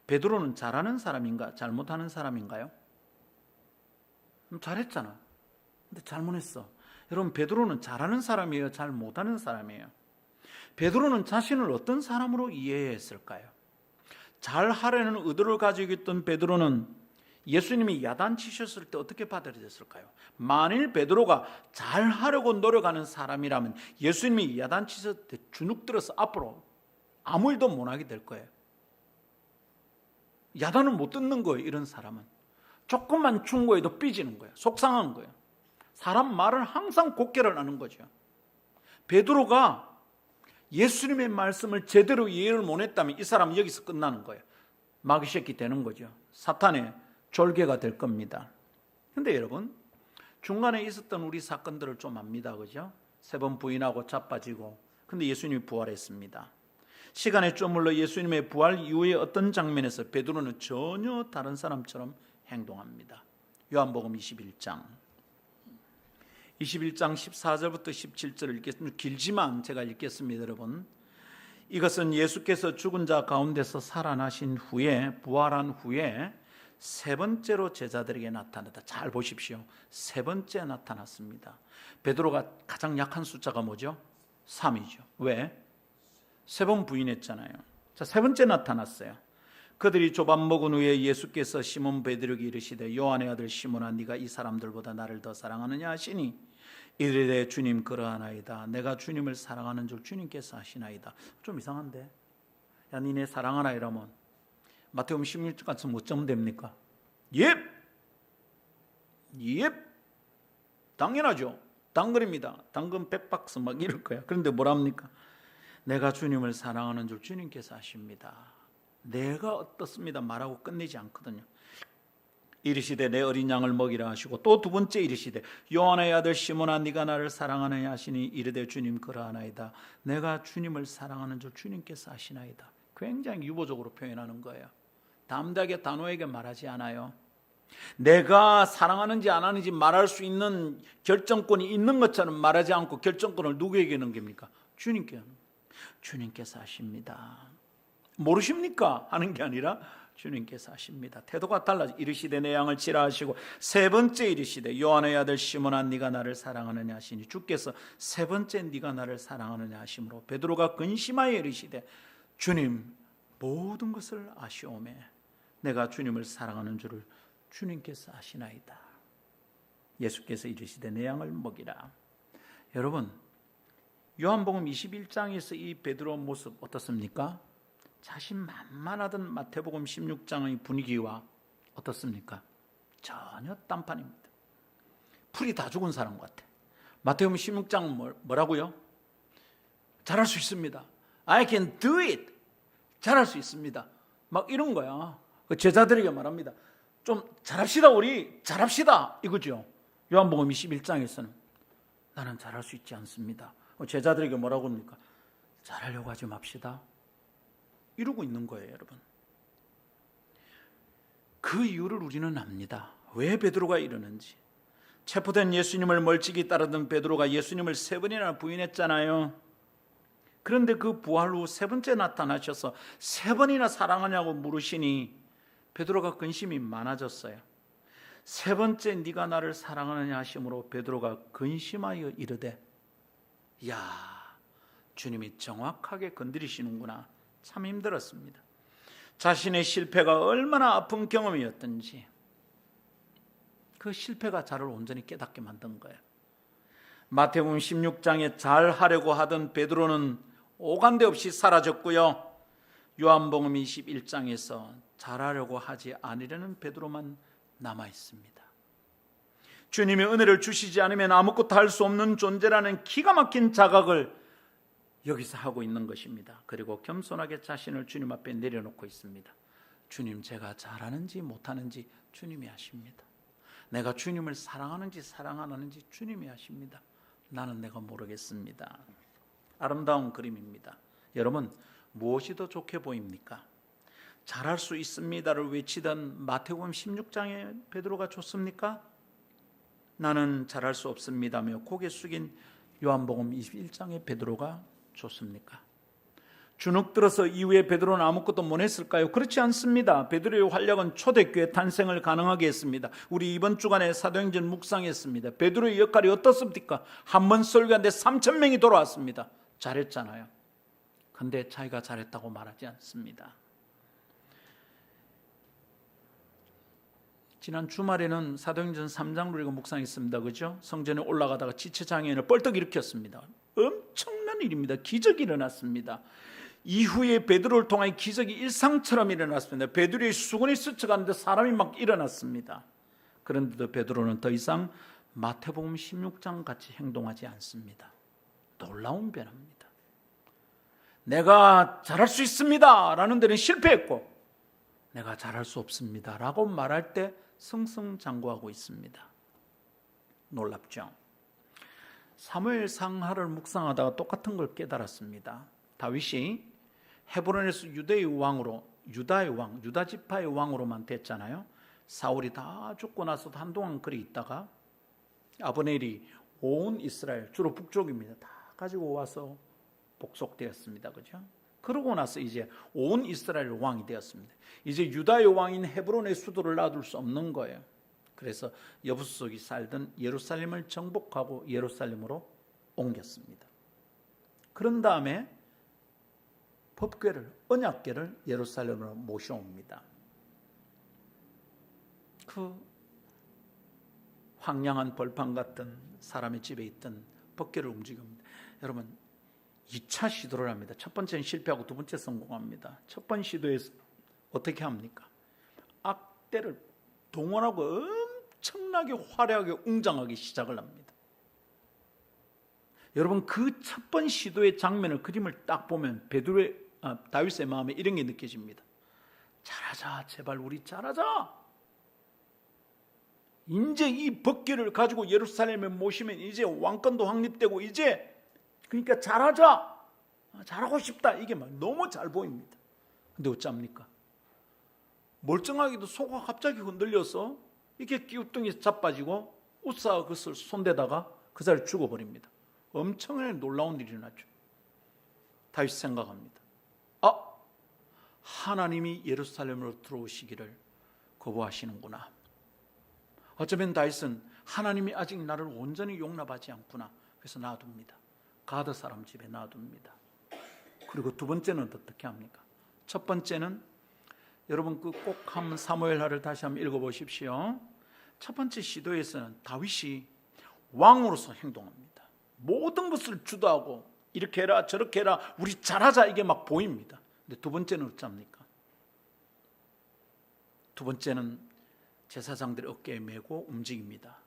베드로는 잘하는 사람인가 잘못하는 사람인가요? 잘했잖아. 근데 잘못했어. 여러분, 베드로는 잘하는 사람이에요? 잘 못하는 사람이에요? 베드로는 자신을 어떤 사람으로 이해했을까요? 잘하려는 의도를 가지고 있던 베드로는 예수님이 야단치셨을 때 어떻게 받아들였을까요? 만일 베드로가 잘하려고 노력하는 사람이라면 예수님이 야단치셨을 때 주눅 들어서 앞으로 아무 일도 못하게 될 거예요. 야단을 못 듣는 거예요. 이런 사람은 조금만 충고해도 삐지는 거예요. 속상한 거예요. 사람 말을 항상 곡해를 하는 거죠. 베드로가 예수님의 말씀을 제대로 이해를 못했다면 이 사람은 여기서 끝나는 거예요. 마귀 새끼 되는 거죠. 사탄의 졸개가 될 겁니다. 그런데 여러분, 중간에 있었던 우리 사건들을 좀 압니다. 그죠? 3번 부인하고 자빠지고, 근데 예수님이 부활했습니다. 시간에 쪼물러 예수님의 부활 이후에 어떤 장면에서 베드로는 전혀 다른 사람처럼 행동합니다. 요한복음 21장 14절부터 17절을 읽겠습니다. 길지만 제가 읽겠습니다. 여러분, 이것은 예수께서 죽은 자 가운데서 살아나신 후에, 부활한 후에 세 번째로 제자들에게 나타났다. 잘 보십시오. 세 번째 나타났습니다. 베드로가 가장 약한 숫자가 뭐죠? 3이죠. 왜? 3번 부인했잖아요. 자, 세 번째 나타났어요. 그들이 조밥 먹은 후에 예수께서 시몬 베드로에게 이르시되 요한의 아들 시몬아 네가 이 사람들보다 나를 더 사랑하느냐 하시니 이르되 주님 그러하나이다. 내가 주님을 사랑하는 줄 주님께서 아시나이다. 좀 이상한데, 야 니네 사랑하나 이러면 마태복음 16장 같은 뭐 점 됩니까? 예, 당연하죠. 당근입니다. 당근 100박스 막 이럴 거야. 그런데 뭐랍니까? 내가 주님을 사랑하는 줄 주님께서 아십니다. 내가 어떻습니다 말하고 끝내지 않거든요. 이르시되 내 어린 양을 먹이라 하시고 또 두 번째 이르시되 요한의 아들 시몬아 네가 나를 사랑하느냐 하시니 이르되 주님 그러하나이다. 내가 주님을 사랑하는 줄 주님께서 아시나이다. 굉장히 유보적으로 표현하는 거예요. 담대하게 단호하게 말하지 않아요. 내가 사랑하는지 안 하는지 말할 수 있는 결정권이 있는 것처럼 말하지 않고 결정권을 누구에게 넘깁니까? 주님께. 주님께서 아십니다. 모르십니까? 하는 게 아니라 주님께서 아십니다. 태도가 달라져. 이르시되 내 양을 치라 하시고 세 번째 이르시되 요한의 아들 시몬아 네가 나를 사랑하느냐 하시니 주께서 세 번째 네가 나를 사랑하느냐 하심으로 베드로가 근심하여 이르시되 주님 모든 것을 아시오매 내가 주님을 사랑하는 줄을 주님께서 아시나이다. 예수께서 이르시되 내 양을 먹이라. 여러분 요한복음 21장에서 이 베드로 모습 어떻습니까? 자신만만하던 마태복음 16장의 분위기와 어떻습니까? 전혀 딴판입니다. 풀이 다 죽은 사람 같아. 마태복음 16장은 뭐라고요? 잘할 수 있습니다. I can do it. 잘할 수 있습니다. 막 이런 거야. 제자들에게 말합니다. 좀 잘합시다 우리. 잘합시다 이거죠. 요한복음 21장에서는 나는 잘할 수 있지 않습니다. 제자들에게 뭐라고 합니까? 잘하려고 하지 맙시다. 이러고 있는 거예요, 여러분. 그 이유를 우리는 압니다. 왜 베드로가 이러는지. 체포된 예수님을 멀찍이 따르던 베드로가 예수님을 세 번이나 부인했잖아요. 그런데 그 부활 후 세 번째 나타나셔서 세 번이나 사랑하냐고 물으시니 베드로가 근심이 많아졌어요. 세 번째 네가 나를 사랑하느냐 하심으로 베드로가 근심하여 이르되 야, 주님이 정확하게 건드리시는구나. 참 힘들었습니다. 자신의 실패가 얼마나 아픈 경험이었던지 그 실패가 자를 온전히 깨닫게 만든 거예요. 마태복음 16장에 잘하려고 하던 베드로는 오간데 없이 사라졌고요. 요한복음 21장에서 잘하려고 하지 않으려는 베드로만 남아 있습니다. 주님의 은혜를 주시지 않으면 아무것도 할 수 없는 존재라는 기가 막힌 자각을 여기서 하고 있는 것입니다. 그리고 겸손하게 자신을 주님 앞에 내려놓고 있습니다. 주님 제가 잘하는지 못하는지 주님이 아십니다. 내가 주님을 사랑하는지 사랑 안 하는지 주님이 아십니다. 나는 내가 모르겠습니다. 아름다운 그림입니다. 여러분 무엇이 더 좋게 보입니까? 잘할 수 있습니다를 외치던 마태복음 16장에 베드로가 좋습니까? 나는 잘할 수 없습니다며 고개 숙인 요한복음 21장의 베드로가 좋습니까? 주눅 들어서 이후에 베드로는 아무것도 못 했을까요? 그렇지 않습니다. 베드로의 활약은 초대교회 탄생을 가능하게 했습니다. 우리 이번 주간에 사도행전 묵상했습니다. 베드로의 역할이 어떻습니까? 한 번 설교하는데 3,000명이 돌아왔습니다. 잘했잖아요. 근데 자기가 잘했다고 말하지 않습니다. 지난 주말에는 사도행전 3장을 우리가 묵상했습니다. 그죠? 성전에 올라가다가 지체장애인을 뻘떡 일으켰습니다. 엄청난 일입니다. 기적이 일어났습니다. 이후에 베드로를 통한 기적이 일상처럼 일어났습니다. 베드로의 수건이 스쳐가는데 사람이 막 일어났습니다. 그런데도 베드로는 더 이상 마태복음 16장 같이 행동하지 않습니다. 놀라운 변화입니다. 내가 잘할 수 있습니다 라는 데는 실패했고 내가 잘할 수 없습니다 라고 말할 때 승승장구하고 있습니다. 놀랍죠? 사무엘 상하를 묵상하다가 똑같은 걸 깨달았습니다. 다윗이 헤브론에서 유다의 왕, 유다 지파의 왕으로만 됐잖아요. 사울이 다 죽고 나서도 한동안 그리 있다가 아브넬이 온 이스라엘, 주로 북쪽입니다, 다 가지고 와서 복속되었습니다. 그죠? 그러고 나서 이제 온 이스라엘 왕이 되었습니다. 이제 유다의 왕인 헤브론의 수도를 놔둘 수 없는 거예요. 그래서 여부수석이 살던 예루살렘을 정복하고 예루살렘으로 옮겼습니다. 그런 다음에 법궤를, 언약궤를 예루살렘으로 모셔옵니다. 그 황량한 벌판 같은 사람의 집에 있던 법궤를 움직입니다. 여러분, 2차 시도를 합니다. 첫 번째는 실패하고 두 번째 성공합니다. 첫 번째 시도에서 어떻게 합니까? 악대를 동원하고 엄청나게 화려하게 웅장하게 시작을 합니다. 여러분, 그 첫 번 시도의 장면을, 그림을 딱 보면 다윗의 마음에 이런 게 느껴집니다. 잘하자, 제발 우리 잘하자. 이제 이 법궤를 가지고 예루살렘에 모시면 이제 왕권도 확립되고 이제 그러니까 잘하자, 잘하고 싶다, 이게 막 너무 잘 보입니다. 근데 어쩝니까? 멀쩡하게도 소가 갑자기 흔들려서 이게 끼우뚱이 자빠지고 우사가 그것을 손대다가 그 자리에 죽어버립니다. 엄청나게 놀라운 일이 일어나죠. 다윗이 생각합니다. 하나님이 예루살렘으로 들어오시기를 거부하시는구나. 어쩌면 다윗은 하나님이 아직 나를 온전히 용납하지 않구나. 그래서 놔둡니다. 가드 사람 집에 놔둡니다. 그리고 두 번째는 어떻게 합니까? 첫 번째는 여러분 그 꼭 한번 사무엘하를 다시 한번 읽어보십시오. 첫 번째 시도에서는 다윗이 왕으로서 행동합니다. 모든 것을 주도하고 이렇게 해라 저렇게 해라 우리 잘하자 이게 막 보입니다. 근데 두 번째는 어쩝니까? 두 번째는 제사장들의 어깨에 메고 움직입니다.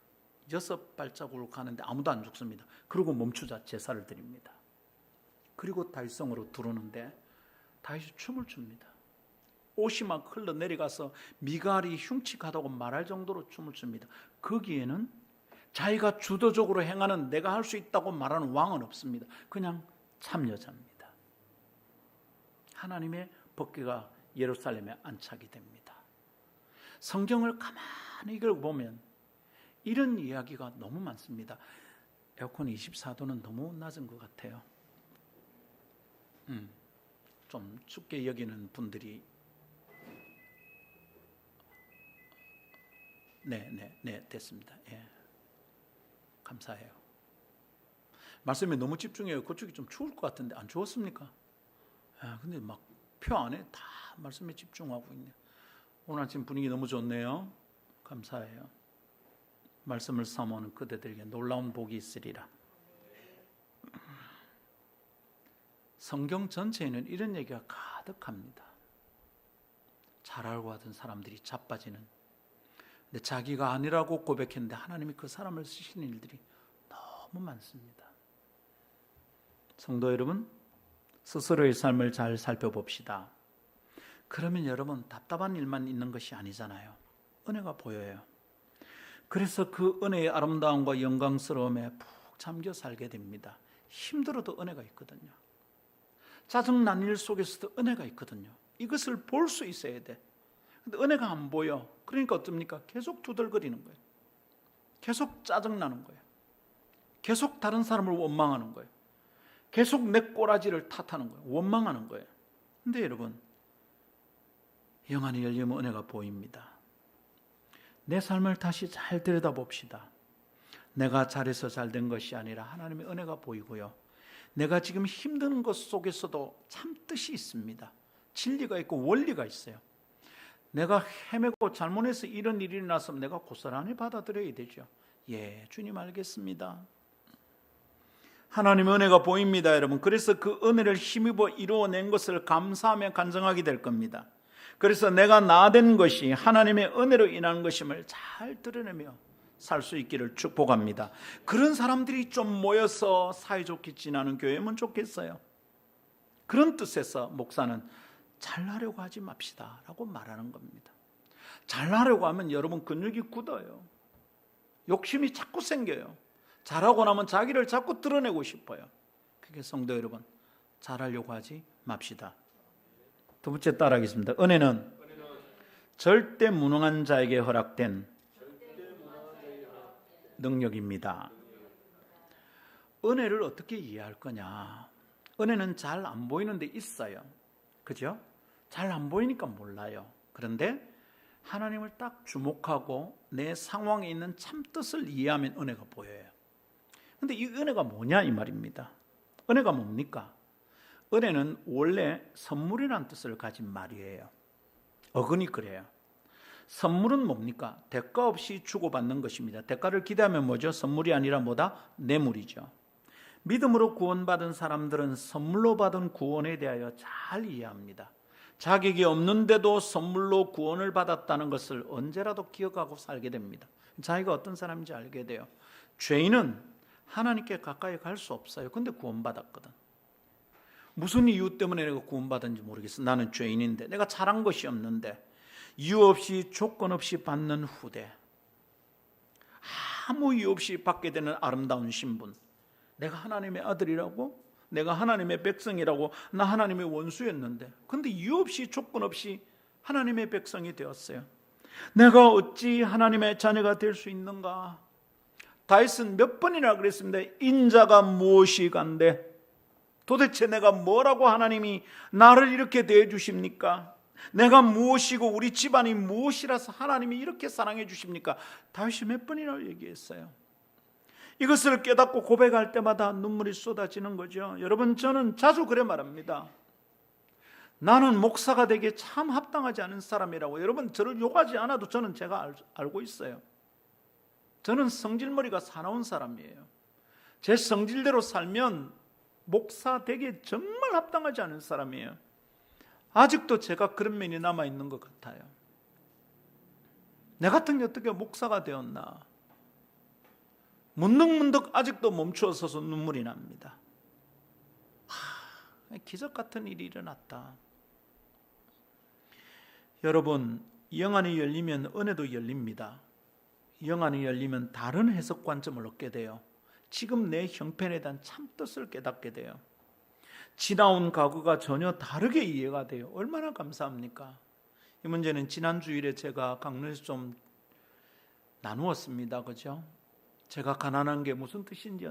6발자국을 가는데 아무도 안 죽습니다. 그리고 멈추자 제사를 드립니다. 그리고 다윗성으로 들어오는데 다윗이 춤을 춥니다. 옷이 막 흘러내려가서 미갈이 흉측하다고 말할 정도로 춤을 춥니다. 거기에는 자기가 주도적으로 행하는, 내가 할 수 있다고 말하는 왕은 없습니다. 그냥 참여자입니다. 하나님의 법궤가 예루살렘에 안착이 됩니다. 성경을 가만히 읽어보면 이런 이야기가 너무 많습니다. 에어컨 24도는 너무 낮은 것 같아요. 좀 춥게 여기는 분들이 네, 됐습니다. 예. 감사해요. 말씀에 너무 집중해요. 그쪽이 좀 추울 것 같은데 안 추웠습니까? 근데 막 표 안에 다 말씀에 집중하고 있네요. 오늘 아침 분위기 너무 좋네요. 감사해요. 말씀을 사모하는 그대들에게 놀라운 복이 있으리라. 성경 전체에는 이런 얘기가 가득합니다. 잘 알고 하던 사람들이 자빠지는, 근데 자기가 아니라고 고백했는데 하나님이 그 사람을 쓰시는 일들이 너무 많습니다. 성도 여러분, 스스로의 삶을 잘 살펴봅시다. 그러면 여러분 답답한 일만 있는 것이 아니잖아요. 은혜가 보여요. 그래서 그 은혜의 아름다움과 영광스러움에 푹 잠겨 살게 됩니다. 힘들어도 은혜가 있거든요. 짜증난 일 속에서도 은혜가 있거든요. 이것을 볼 수 있어야 돼. 근데 은혜가 안 보여. 그러니까 어떻습니까? 계속 두들거리는 거예요. 계속 짜증나는 거예요. 계속 다른 사람을 원망하는 거예요. 계속 내 꼬라지를 탓하는 거예요. 원망하는 거예요. 근데 여러분, 영안이 열리면 은혜가 보입니다. 내 삶을 다시 잘 들여다봅시다. 내가 잘해서 잘된 것이 아니라 하나님의 은혜가 보이고요. 내가 지금 힘든 것 속에서도 참 뜻이 있습니다. 진리가 있고 원리가 있어요. 내가 헤매고 잘못해서 이런 일이 일어나서 내가 고스란히 받아들여야 되죠. 예, 주님 알겠습니다. 하나님의 은혜가 보입니다, 여러분. 그래서 그 은혜를 힘입어 이루어낸 것을 감사하며 간증하게 될 겁니다. 그래서 내가 나된 것이 하나님의 은혜로 인한 것임을 잘 드러내며 살 수 있기를 축복합니다. 그런 사람들이 좀 모여서 사이좋게 지나는 교회면 좋겠어요. 그런 뜻에서 목사는 잘나려고 하지 맙시다 라고 말하는 겁니다. 잘나려고 하면 여러분 근육이 굳어요. 욕심이 자꾸 생겨요. 잘하고 나면 자기를 자꾸 드러내고 싶어요. 그게 성도 여러분, 잘하려고 하지 맙시다. 두 번째 따라하겠습니다. 은혜는 절대 무능한 자에게 허락된 능력입니다. 은혜를 어떻게 이해할 거냐? 은혜는 잘 안 보이는 데 있어요. 그죠? 잘 안 보이니까 몰라요. 그런데 하나님을 딱 주목하고 내 상황에 있는 참뜻을 이해하면 은혜가 보여요. 근데 이 은혜가 뭐냐 이 말입니다. 은혜가 뭡니까? 은혜는 원래 선물이라는 뜻을 가진 말이에요. 어근이 그래요. 선물은 뭡니까? 대가 없이 주고받는 것입니다. 대가를 기대하면 뭐죠? 선물이 아니라 뭐다? 뇌물이죠. 믿음으로 구원받은 사람들은 선물로 받은 구원에 대하여 잘 이해합니다. 자격이 없는데도 선물로 구원을 받았다는 것을 언제라도 기억하고 살게 됩니다. 자기가 어떤 사람인지 알게 돼요. 죄인은 하나님께 가까이 갈 수 없어요. 근데 구원받았거든. 무슨 이유 때문에 내가 구원받은지 모르겠어. 나는 죄인인데, 내가 잘한 것이 없는데, 이유 없이 조건 없이 받는 후대, 아무 이유 없이 받게 되는 아름다운 신분, 내가 하나님의 아들이라고, 내가 하나님의 백성이라고, 나 하나님의 원수였는데, 근데 이유 없이 조건 없이 하나님의 백성이 되었어요. 내가 어찌 하나님의 자녀가 될 수 있는가? 다윗은 몇 번이나 그랬습니다. 인자가 무엇이간데, 도대체 내가 뭐라고 하나님이 나를 이렇게 대해 주십니까? 내가 무엇이고 우리 집안이 무엇이라서 하나님이 이렇게 사랑해 주십니까? 다윗이 몇 번이나 얘기했어요. 이것을 깨닫고 고백할 때마다 눈물이 쏟아지는 거죠. 여러분, 저는 자주 그래 말합니다. 나는 목사가 되기에 참 합당하지 않은 사람이라고. 여러분, 저를 욕하지 않아도 저는 제가 알고 있어요. 저는 성질머리가 사나운 사람이에요. 제 성질대로 살면 목사 되기에 정말 합당하지 않은 사람이에요. 아직도 제가 그런 면이 남아있는 것 같아요. 내 같은 게 어떻게 목사가 되었나. 문득문득 아직도 멈추어 서서 눈물이 납니다. 기적 같은 일이 일어났다. 여러분, 영안이 열리면 은혜도 열립니다. 영안이 열리면 다른 해석 관점을 얻게 돼요. 지금 내 형편에 대한 참뜻을 깨닫게 돼요. 지나온 과거가 전혀 다르게 이해가 돼요. 얼마나 감사합니까? 이 문제는 지난 주일에 제가 강론에서 좀 나누었습니다. 그죠? 제가 가난한 게 무슨 뜻인지,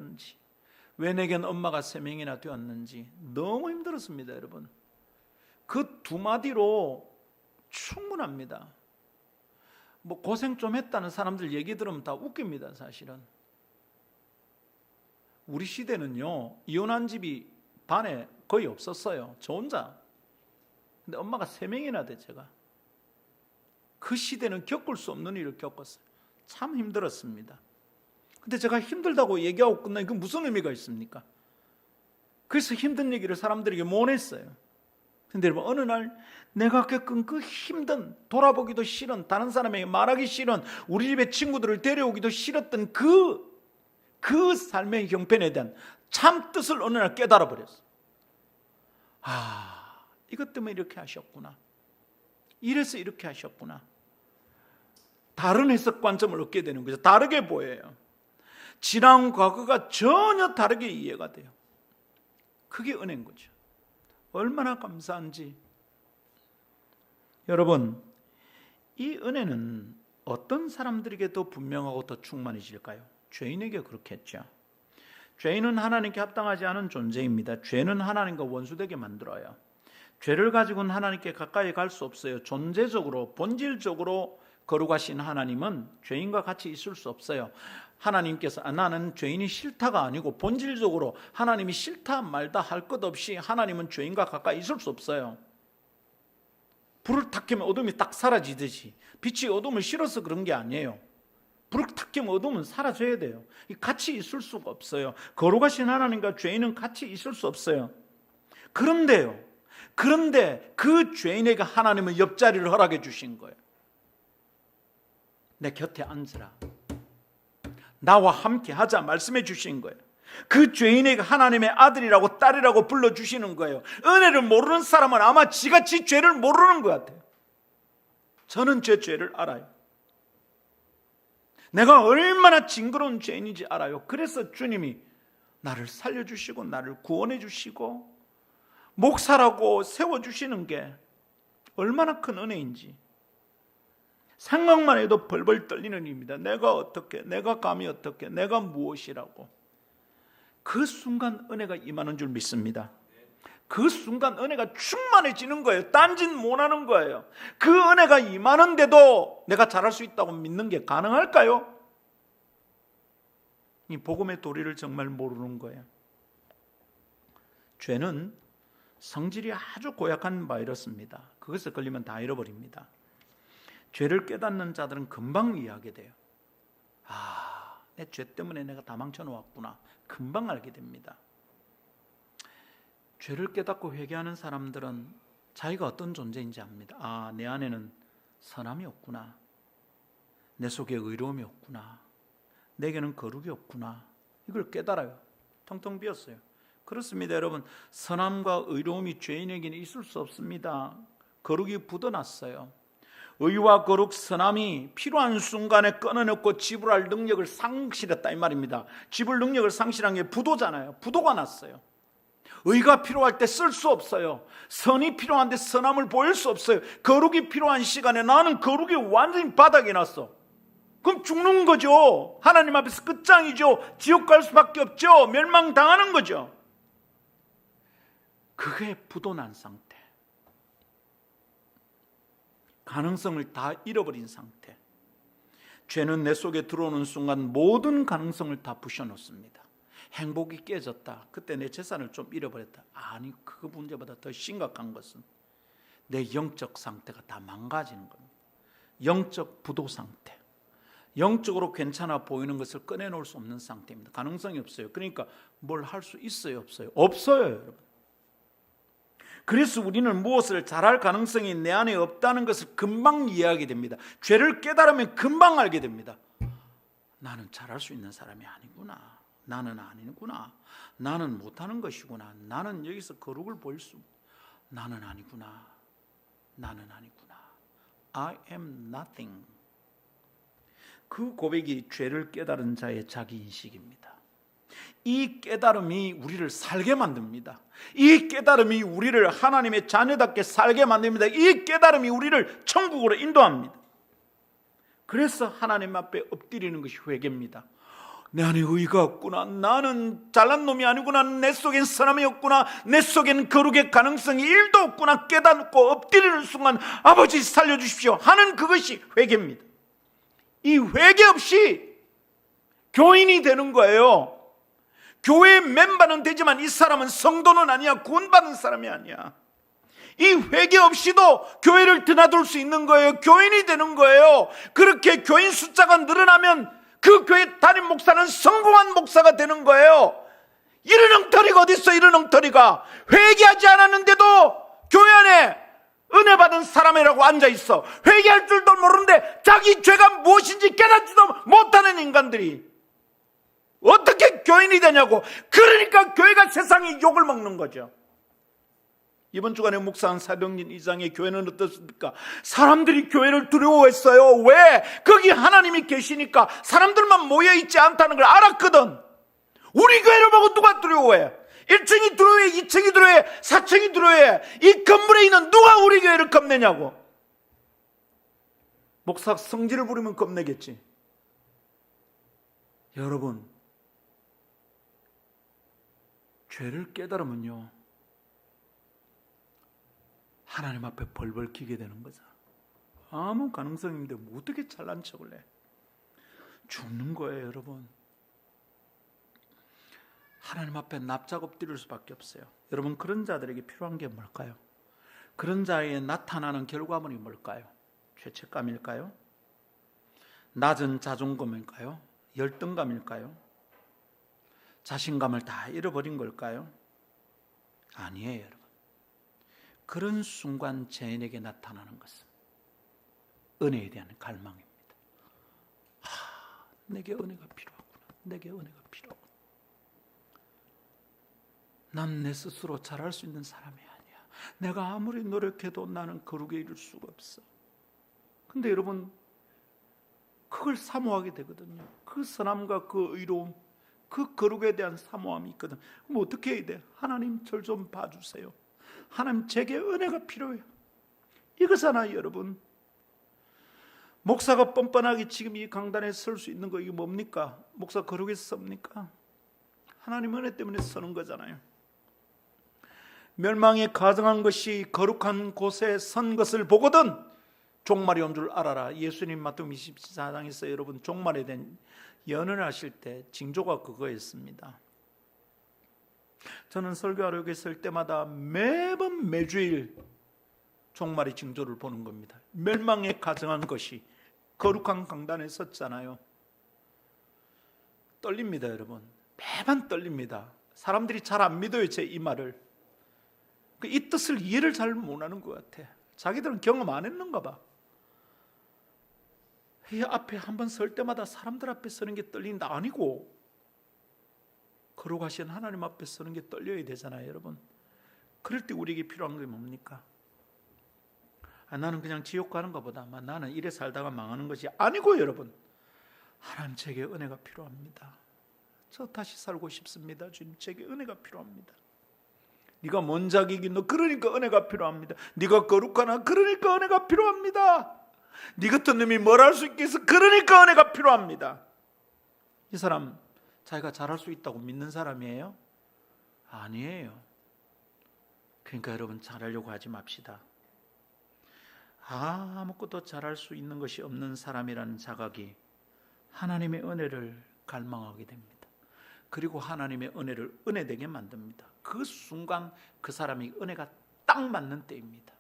왜 내겐 엄마가 3명이나 되었는지 너무 힘들었습니다. 여러분, 그 두 마디로 충분합니다. 뭐 고생 좀 했다는 사람들 얘기 들으면 다 웃깁니다. 사실은 우리 시대는요, 이혼한 집이 반에 거의 없었어요. 저 혼자. 근데 엄마가 3명이나 돼. 제가 그 시대는 겪을 수 없는 일을 겪었어요. 참 힘들었습니다. 근데 제가 힘들다고 얘기하고 끝나니 그 무슨 의미가 있습니까? 그래서 힘든 얘기를 사람들에게 못 했어요. 근데 여러분, 어느 날 내가 겪은 그 힘든, 돌아보기도 싫은, 다른 사람에게 말하기 싫은, 우리 집에 친구들을 데려오기도 싫었던 그 삶의 형편에 대한 참 뜻을 어느 날 깨달아 버렸어. 이것 때문에 이렇게 하셨구나. 이래서 이렇게 하셨구나. 다른 해석 관점을 얻게 되는 거죠. 다르게 보여요. 지나온 과거가 전혀 다르게 이해가 돼요. 그게 은혜인 거죠. 얼마나 감사한지. 여러분, 이 은혜는 어떤 사람들에게도 분명하고 더 충만해질까요? 죄인에게 그렇겠죠. 죄인은 하나님께 합당하지 않은 존재입니다. 죄는 하나님과 원수되게 만들어요. 죄를 가지고는 하나님께 가까이 갈 수 없어요. 존재적으로, 본질적으로 거룩하신 하나님은 죄인과 같이 있을 수 없어요. 하나님께서 나는 죄인이 싫다가 아니고 본질적으로 하나님이 싫다 말다 할 것 없이 하나님은 죄인과 가까이 있을 수 없어요. 불을 탁 켜면 어둠이 딱 사라지듯이 빛이 어둠을 싫어서 그런 게 아니에요. 불을 탁 켜면 어둠은 사라져야 돼요. 같이 있을 수가 없어요. 거룩하신 하나님과 죄인은 같이 있을 수 없어요. 그런데 그 죄인에게 하나님은 옆자리를 허락해 주신 거예요. 내 곁에 앉으라, 나와 함께 하자 말씀해 주신 거예요. 그 죄인에게 하나님의 아들이라고 딸이라고 불러주시는 거예요. 은혜를 모르는 사람은 아마 지가 지 죄를 모르는 것 같아요. 저는 제 죄를 알아요. 내가 얼마나 징그러운 죄인인지 알아요. 그래서 주님이 나를 살려주시고 나를 구원해 주시고 목사라고 세워주시는 게 얼마나 큰 은혜인지 생각만 해도 벌벌 떨리는 일입니다. 내가 어떻게, 내가 감히 어떻게, 내가 무엇이라고. 그 순간 은혜가 임하는 줄 믿습니다. 그 순간 은혜가 충만해지는 거예요. 딴짓 못하는 거예요. 그 은혜가 임하는데도 내가 잘할 수 있다고 믿는 게 가능할까요? 이 복음의 도리를 정말 모르는 거예요. 죄는 성질이 아주 고약한 바이러스입니다. 그것에 걸리면 다 잃어버립니다. 죄를 깨닫는 자들은 금방 이해하게 돼요. 내 죄 때문에 내가 다 망쳐놓았구나. 금방 알게 됩니다. 죄를 깨닫고 회개하는 사람들은 자기가 어떤 존재인지 압니다. 내 안에는 선함이 없구나. 내 속에 의로움이 없구나. 내게는 거룩이 없구나. 이걸 깨달아요. 텅텅 비었어요. 그렇습니다, 여러분. 선함과 의로움이 죄인에게는 있을 수 없습니다. 거룩이 묻어났어요. 의와 거룩, 선함이 필요한 순간에 끊어놓고 지불할 능력을 상실했다 이 말입니다. 지불 능력을 상실한 게 부도잖아요. 부도가 났어요. 의가 필요할 때 쓸 수 없어요. 선이 필요한데 선함을 보일 수 없어요. 거룩이 필요한 시간에 나는 거룩이 완전히 바닥이 났어. 그럼 죽는 거죠. 하나님 앞에서 끝장이죠. 지옥 갈 수밖에 없죠. 멸망당하는 거죠. 그게 부도난 상태. 가능성을 다 잃어버린 상태. 죄는 내 속에 들어오는 순간 모든 가능성을 다 부셔놓습니다. 행복이 깨졌다. 그때 내 재산을 좀 잃어버렸다. 아니, 그 문제보다 더 심각한 것은 내 영적 상태가 다 망가지는 겁니다. 영적 부도 상태. 영적으로 괜찮아 보이는 것을 꺼내놓을 수 없는 상태입니다. 가능성이 없어요. 그러니까 뭘 할 수 있어요, 없어요? 없어요, 여러분. 그래서 우리는 무엇을 잘할 가능성이 내 안에 없다는 것을 금방 이해하게 됩니다. 죄를 깨달으면 금방 알게 됩니다. 나는 잘할 수 있는 사람이 아니구나. 나는 아니구나. 나는 못하는 것이구나. 나는 여기서 거룩을 보일 수. 나는 아니구나. 나는 아니구나. I am nothing. 그 고백이 죄를 깨달은 자의 자기인식입니다. 이 깨달음이 우리를 살게 만듭니다. 이 깨달음이 우리를 하나님의 자녀답게 살게 만듭니다. 이 깨달음이 우리를 천국으로 인도합니다. 그래서 하나님 앞에 엎드리는 것이 회개입니다. 내 안에 의가 없구나. 나는 잘난 놈이 아니구나. 내 속엔 선함이 없구나. 내 속엔 거룩의 가능성이 1도 없구나. 깨닫고 엎드리는 순간 아버지 살려주십시오 하는 그것이 회개입니다. 이 회개 없이 교인이 되는 거예요. 교회 멤버는 되지만 이 사람은 성도는 아니야. 구원받은 사람이 아니야. 이 회개 없이도 교회를 드나들 수 있는 거예요. 교인이 되는 거예요. 그렇게 교인 숫자가 늘어나면 그 교회 담임 목사는 성공한 목사가 되는 거예요. 이런 엉터리가 어디 있어. 이런 엉터리가 회개하지 않았는데도 교회 안에 은혜 받은 사람이라고 앉아있어. 회개할 줄도 모르는데 자기 죄가 무엇인지 깨닫지도 못하는 인간들이 어떻게 교인이 되냐고. 그러니까 교회가 세상이 욕을 먹는 거죠. 이번 주간에 묵상한 사도행전 2장의 교회는 어떻습니까? 사람들이 교회를 두려워했어요. 왜? 거기 하나님이 계시니까. 사람들만 모여있지 않다는 걸 알았거든. 우리 교회를 보고 누가 두려워해? 1층이 두려워해, 2층이 두려워해, 4층이 두려워해. 이 건물에 있는 누가 우리 교회를 겁내냐고. 목사 성질을 부리면 겁내겠지. 여러분, 죄를 깨달으면요, 하나님 앞에 벌벌 기게 되는 거죠. 아무 가능성이 없는데 어떻게 잘난 척을 해. 죽는 거예요, 여러분. 하나님 앞에 납작 엎드릴 수밖에 없어요. 여러분, 그런 자들에게 필요한 게 뭘까요? 그런 자에 나타나는 결과물이 뭘까요? 죄책감일까요? 낮은 자존감일까요? 열등감일까요? 자신감을 다 잃어버린 걸까요? 아니에요, 여러분. 그런 순간 죄인에게 나타나는 것은 은혜에 대한 갈망입니다. 내게 은혜가 필요하구나. 내게 은혜가 필요하구나. 난 내 스스로 잘할 수 있는 사람이 아니야. 내가 아무리 노력해도 나는 거룩에 이를 수가 없어. 근데 여러분, 그걸 사모하게 되거든요. 그 선함과 그 의로움, 그 거룩에 대한 사모함이 있거든. 그럼 어떻게 해야 돼? 하나님, 절 좀 봐주세요. 하나님, 제게 은혜가 필요해요. 이거잖아요, 여러분. 목사가 뻔뻔하게 지금 이 강단에 설 수 있는 거 이게 뭡니까? 목사 거룩에 섭니까? 하나님 은혜 때문에 서는 거잖아요. 멸망에 가증한 것이 거룩한 곳에 선 것을 보거든 종말이 온 줄 알아라. 예수님 마태복음 24장에서 여러분 종말에 대한 예언을 하실 때 징조가 그거였습니다. 저는 설교하러 여기 있을 때마다 매번 매주일 종말의 징조를 보는 겁니다. 멸망에 가증한 것이 거룩한 강단에 섰잖아요. 떨립니다, 여러분. 매번 떨립니다. 사람들이 잘 안 믿어요, 제 이 말을. 이 뜻을 이해를 잘 못하는 것 같아. 자기들은 경험 안 했는가 봐. 이 앞에 한번 설 때마다 사람들 앞에 서는 게 떨린다. 아니고 거룩하신 하나님 앞에 서는 게 떨려야 되잖아요, 여러분. 그럴 때 우리에게 필요한 게 뭡니까? 나는 그냥 지옥 가는가 보다. 나는 이래 살다가 망하는 것이 아니고, 여러분, 하나님 제게 은혜가 필요합니다. 저 다시 살고 싶습니다. 주님, 제게 은혜가 필요합니다. 네가 뭔 자격이 너 그러니까 은혜가 필요합니다. 네가 거룩하나 그러니까 은혜가 필요합니다. 네 같은 놈이 뭘 할 수 있겠어 그러니까 은혜가 필요합니다. 이 사람 자기가 잘할 수 있다고 믿는 사람이에요? 아니에요. 그러니까 여러분, 잘하려고 하지 맙시다. 아무것도 잘할 수 있는 것이 없는 사람이라는 자각이 하나님의 은혜를 갈망하게 됩니다. 그리고 하나님의 은혜를 은혜되게 만듭니다. 그 순간 그 사람이 은혜가 딱 맞는 때입니다.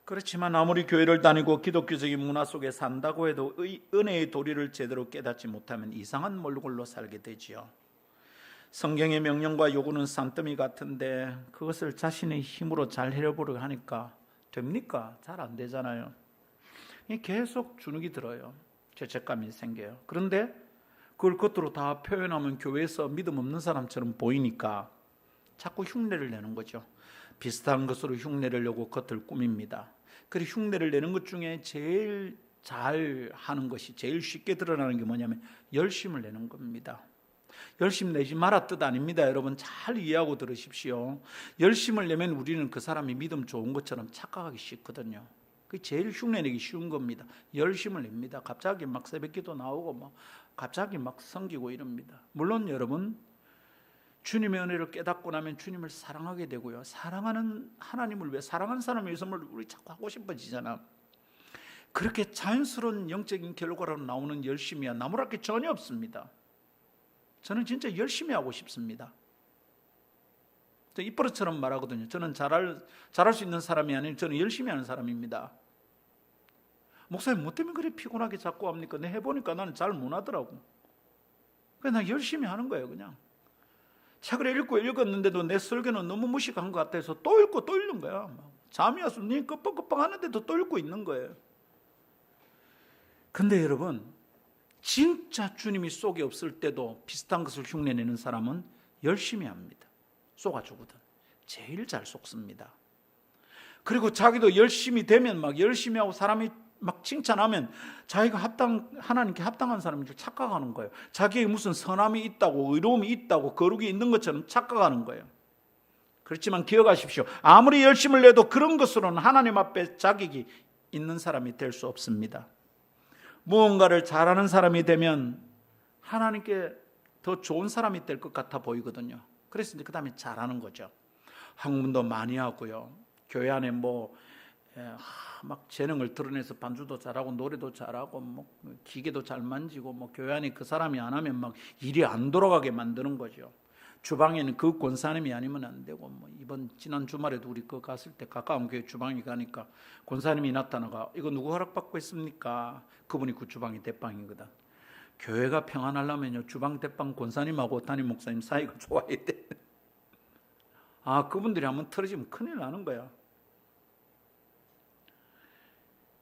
그렇지만 아무리 교회를 다니고 기독교적인 문화 속에 산다고 해도 은혜의 도리를 제대로 깨닫지 못하면 이상한 몰골로 살게 되지요. 성경의 명령과 요구는 산더미 같은데 그것을 자신의 힘으로 잘 해려보려고 하니까 됩니까? 잘 안 되잖아요. 계속 주눅이 들어요. 죄책감이 생겨요. 그런데 그걸 겉으로 다 표현하면 교회에서 믿음 없는 사람처럼 보이니까 자꾸 흉내를 내는 거죠. 비슷한 것으로 흉내를 내고 겉을 꾸밉니다. 그리고 흉내를 내는 것 중에 제일 잘 하는 것이, 제일 쉽게 드러나는 게 뭐냐면 열심을 내는 겁니다. 열심 내지 마라 뜻 아닙니다. 여러분 잘 이해하고 들으십시오. 열심을 내면 우리는 그 사람이 믿음 좋은 것처럼 착각하기 쉽거든요. 그게 제일 흉내내기 쉬운 겁니다. 열심을 냅니다. 갑자기 막 새벽기도 나오고 막 갑자기 막 섬기고 이럽니다. 물론 여러분, 주님의 은혜를 깨닫고 나면 주님을 사랑하게 되고요. 사랑하는 하나님을 위해, 사랑하는 사람을 위해서 우리 자꾸 하고 싶어지잖아. 그렇게 자연스러운 영적인 결과로 나오는 열심이야 나무랄 게 전혀 없습니다. 저는 진짜 열심히 하고 싶습니다. 입버릇처럼 말하거든요. 저는 잘할 수 있는 사람이 아니라 저는 열심히 하는 사람입니다. 목사님 뭐 때문에 그래 피곤하게 자꾸 합니까? 내가 해보니까 나는 잘 못하더라고. 그래서 나 열심히 하는 거예요. 그냥 책을 읽었는데도 내 설교는 너무 무식한 것 같아서 또 읽고 또 읽는 거야. 잠이 와서 눈이 끄뻑끄뻑 하는데도 또 읽고 있는 거예요. 근데 여러분, 진짜 주님이 속에 없을 때도 비슷한 것을 흉내내는 사람은 열심히 합니다. 속아주거든. 제일 잘 속습니다. 그리고 자기도 열심히 되면 막 열심히 하고 사람이 막 칭찬하면 자기가 하나님께 합당한 사람인 줄 착각하는 거예요. 자기에게 무슨 선함이 있다고, 의로움이 있다고, 거룩이 있는 것처럼 착각하는 거예요. 그렇지만 기억하십시오. 아무리 열심을 내도 그런 것으로는 하나님 앞에 자격이 있는 사람이 될 수 없습니다. 무언가를 잘하는 사람이 되면 하나님께 더 좋은 사람이 될 것 같아 보이거든요. 그래서 이제 그 다음에 잘하는 거죠. 학문도 많이 하고요. 교회 안에 막 재능을 드러내서 반주도 잘하고 노래도 잘하고 기계도 잘 만지고 교회 안에 그 사람이 안 하면 막 일이 안 돌아가게 만드는 거죠. 주방에는 그 권사님이 아니면 안 되고 지난 주말에도 우리 갔을 때 가까운 교회 주방에 가니까 권사님이 나타나가 이거 누구 허락받고 있습니까? 그분이 그 주방이 대빵이거든. 교회가 평안하려면요 주방 대빵 권사님하고 담임 목사님 사이가 좋아야 돼. 그분들이 한번 틀어지면 큰일 나는 거야.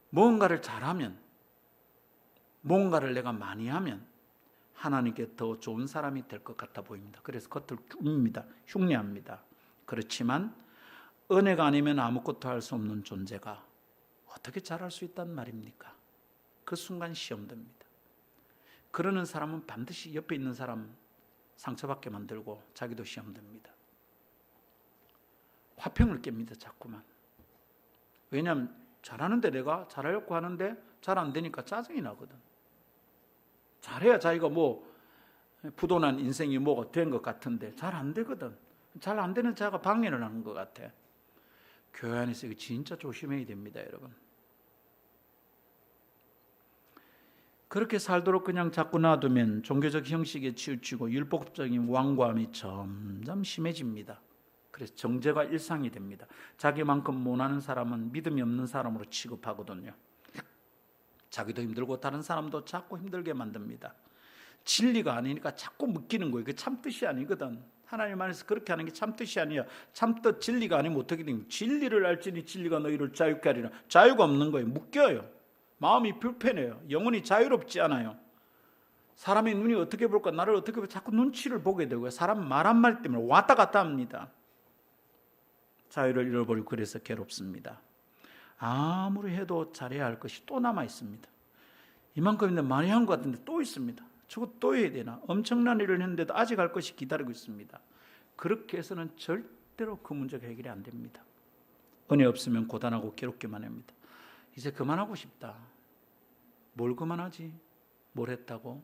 뭔가를 잘하면, 뭔가를 내가 많이 하면 하나님께 더 좋은 사람이 될 것 같아 보입니다. 그래서 겉을 꾸밉니다. 흉내합니다. 그렇지만 은혜가 아니면 아무것도 할 수 없는 존재가 어떻게 잘할 수 있단 말입니까? 그 순간 시험됩니다. 그러는 사람은 반드시 옆에 있는 사람 상처받게 만들고 자기도 시험됩니다. 화평을 깹니다. 자꾸만. 왜냐하면 잘하는데 내가 잘하려고 하는데 잘 안 되니까 짜증이 나거든. 잘해야 자기가 부도난 인생이 뭐가 된 것 같은데 잘 안 되거든. 잘 안 되는 자가 방해를 하는 것 같아. 교회 안에서 이거 진짜 조심해야 됩니다, 여러분. 그렇게 살도록 그냥 자꾸 놔두면 종교적 형식에 치우치고 율법적인 완고함이 점점 심해집니다. 그래서 정죄가 일상이 됩니다. 자기만큼 못하는 사람은 믿음이 없는 사람으로 취급하거든요. 자기도 힘들고 다른 사람도 자꾸 힘들게 만듭니다. 진리가 아니니까 자꾸 묶이는 거예요. 그게 참 뜻이 아니거든. 하나님 안에서 그렇게 하는 게 참 뜻이 아니야. 참뜻 진리가 아니면 어떻게 됩니까? 진리를 알지니 진리가 너희를 자유케 하리라. 자유가 없는 거예요. 묶여요. 마음이 불편해요. 영혼이 자유롭지 않아요. 사람의 눈이 어떻게 볼까, 나를 어떻게 볼까, 자꾸 눈치를 보게 되고요. 사람 말 한마디 때문에 왔다 갔다 합니다. 자유를 잃어버리고 그래서 괴롭습니다. 아무리 해도 잘해야 할 것이 또 남아 있습니다. 이만큼인데 많이 한 것 같은데 또 있습니다. 저거 또 해야 되나? 엄청난 일을 했는데도 아직 할 것이 기다리고 있습니다. 그렇게 해서는 절대로 그 문제가 해결이 안 됩니다. 은혜 없으면 고단하고 괴롭기만 합니다. 이제 그만하고 싶다. 뭘 그만하지? 뭘 했다고?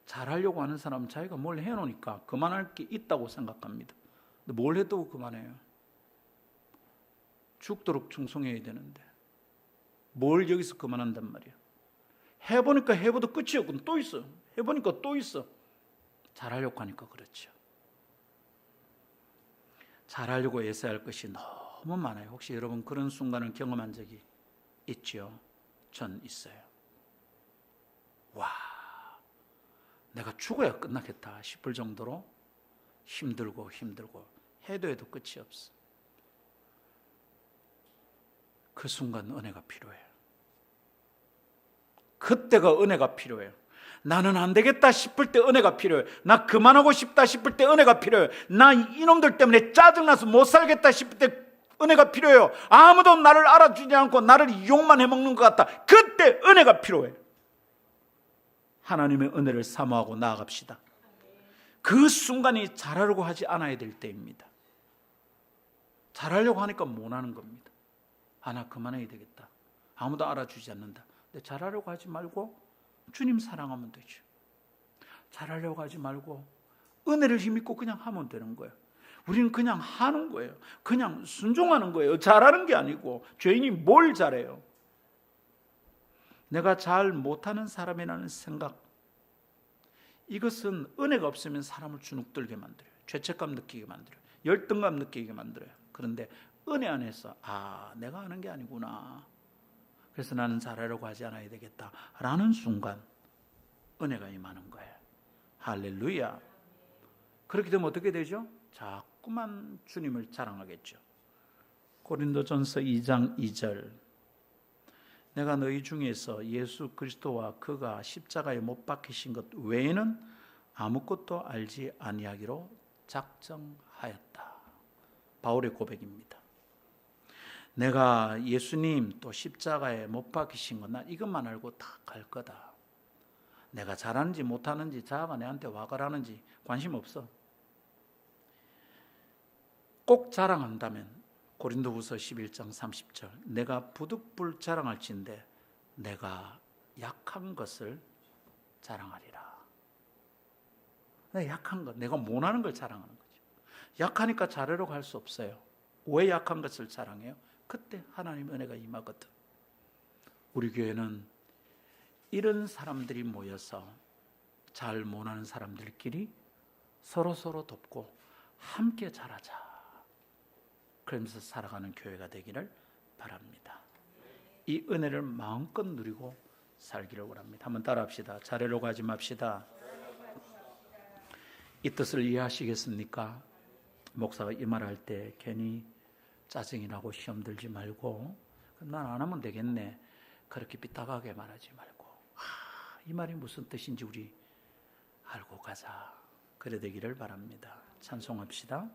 잘하려고 하는 사람은 자기가 뭘 해놓으니까 그만할 게 있다고 생각합니다. 근데 뭘 해도 그만해요. 죽도록 충성해야 되는데 뭘 여기서 그만한단 말이야. 해보니까 해봐도 끝이 없고 또 있어. 해보니까 또 있어. 잘하려고 하니까 그렇죠. 잘하려고 애써야 할 것이 너무 많아요. 혹시 여러분 그런 순간을 경험한 적이 있죠? 전 있어요. 와, 내가 죽어야 끝나겠다 싶을 정도로 힘들고 해도 끝이 없어. 그 순간 은혜가 필요해요. 그때가 은혜가 필요해요. 나는 안 되겠다 싶을 때 은혜가 필요해요. 나 그만하고 싶다 싶을 때 은혜가 필요해요. 나 이놈들 때문에 짜증나서 못 살겠다 싶을 때 은혜가 필요해요. 아무도 나를 알아주지 않고 나를 이용만 해먹는 것 같다. 그때 은혜가 필요해요. 하나님의 은혜를 사모하고 나아갑시다. 그 순간이 잘하려고 하지 않아야 될 때입니다. 잘하려고 하니까 못하는 겁니다. 나 그만해야 되겠다. 아무도 알아주지 않는다. 근데 잘하려고 하지 말고 주님 사랑하면 되죠. 잘하려고 하지 말고 은혜를 힘입고 그냥 하면 되는 거예요. 우리는 그냥 하는 거예요. 그냥 순종하는 거예요. 잘하는 게 아니고. 죄인이 뭘 잘해요? 내가 잘 못하는 사람이라는 생각, 이것은 은혜가 없으면 사람을 주눅들게 만들어요. 죄책감 느끼게 만들어요. 열등감 느끼게 만들어요. 그런데 은혜 안에서 내가 하는 게 아니구나. 그래서 나는 잘하려고 하지 않아야 되겠다 라는 순간 은혜가 임하는 거예요. 할렐루야. 그렇게 되면 어떻게 되죠? 자꾸만 주님을 자랑하겠죠. 고린도전서 2장 2절, 내가 너희 중에서 예수 그리스도와 그가 십자가에 못 박히신 것 외에는 아무것도 알지 아니하기로 작정하였다. 바울의 고백입니다. 내가 예수님 또 십자가에 못 박히신 것, 나 이것만 알고 다 갈 거다. 내가 잘하는지 못하는지 자아가 내한테 와가라는지 관심 없어. 꼭 자랑한다면 고린도후서 11장 30절, 내가 부득불 자랑할진대 내가 약한 것을 자랑하리라. 내가 약한 것, 내가 못하는 걸 자랑하는 거죠. 약하니까 잘하려고 할 수 없어요. 왜 약한 것을 자랑해요? 그때 하나님의 은혜가 임하거든. 우리 교회는 이런 사람들이 모여서 잘 못하는 사람들끼리 서로 돕고 함께 잘하자, 그러면서 살아가는 교회가 되기를 바랍니다. 이 은혜를 마음껏 누리고 살기를 원합니다. 한번 따라합시다. 잘하려고 하지 맙시다. 이 뜻을 이해하시겠습니까? 목사가 이 말을 할 때 괜히 짜증이 나고 시험 들지 말고 난 안 하면 되겠네 그렇게 삐딱하게 말하지 말고 이 말이 무슨 뜻인지 우리 알고 가자, 그래 되기를 바랍니다. 찬송합시다.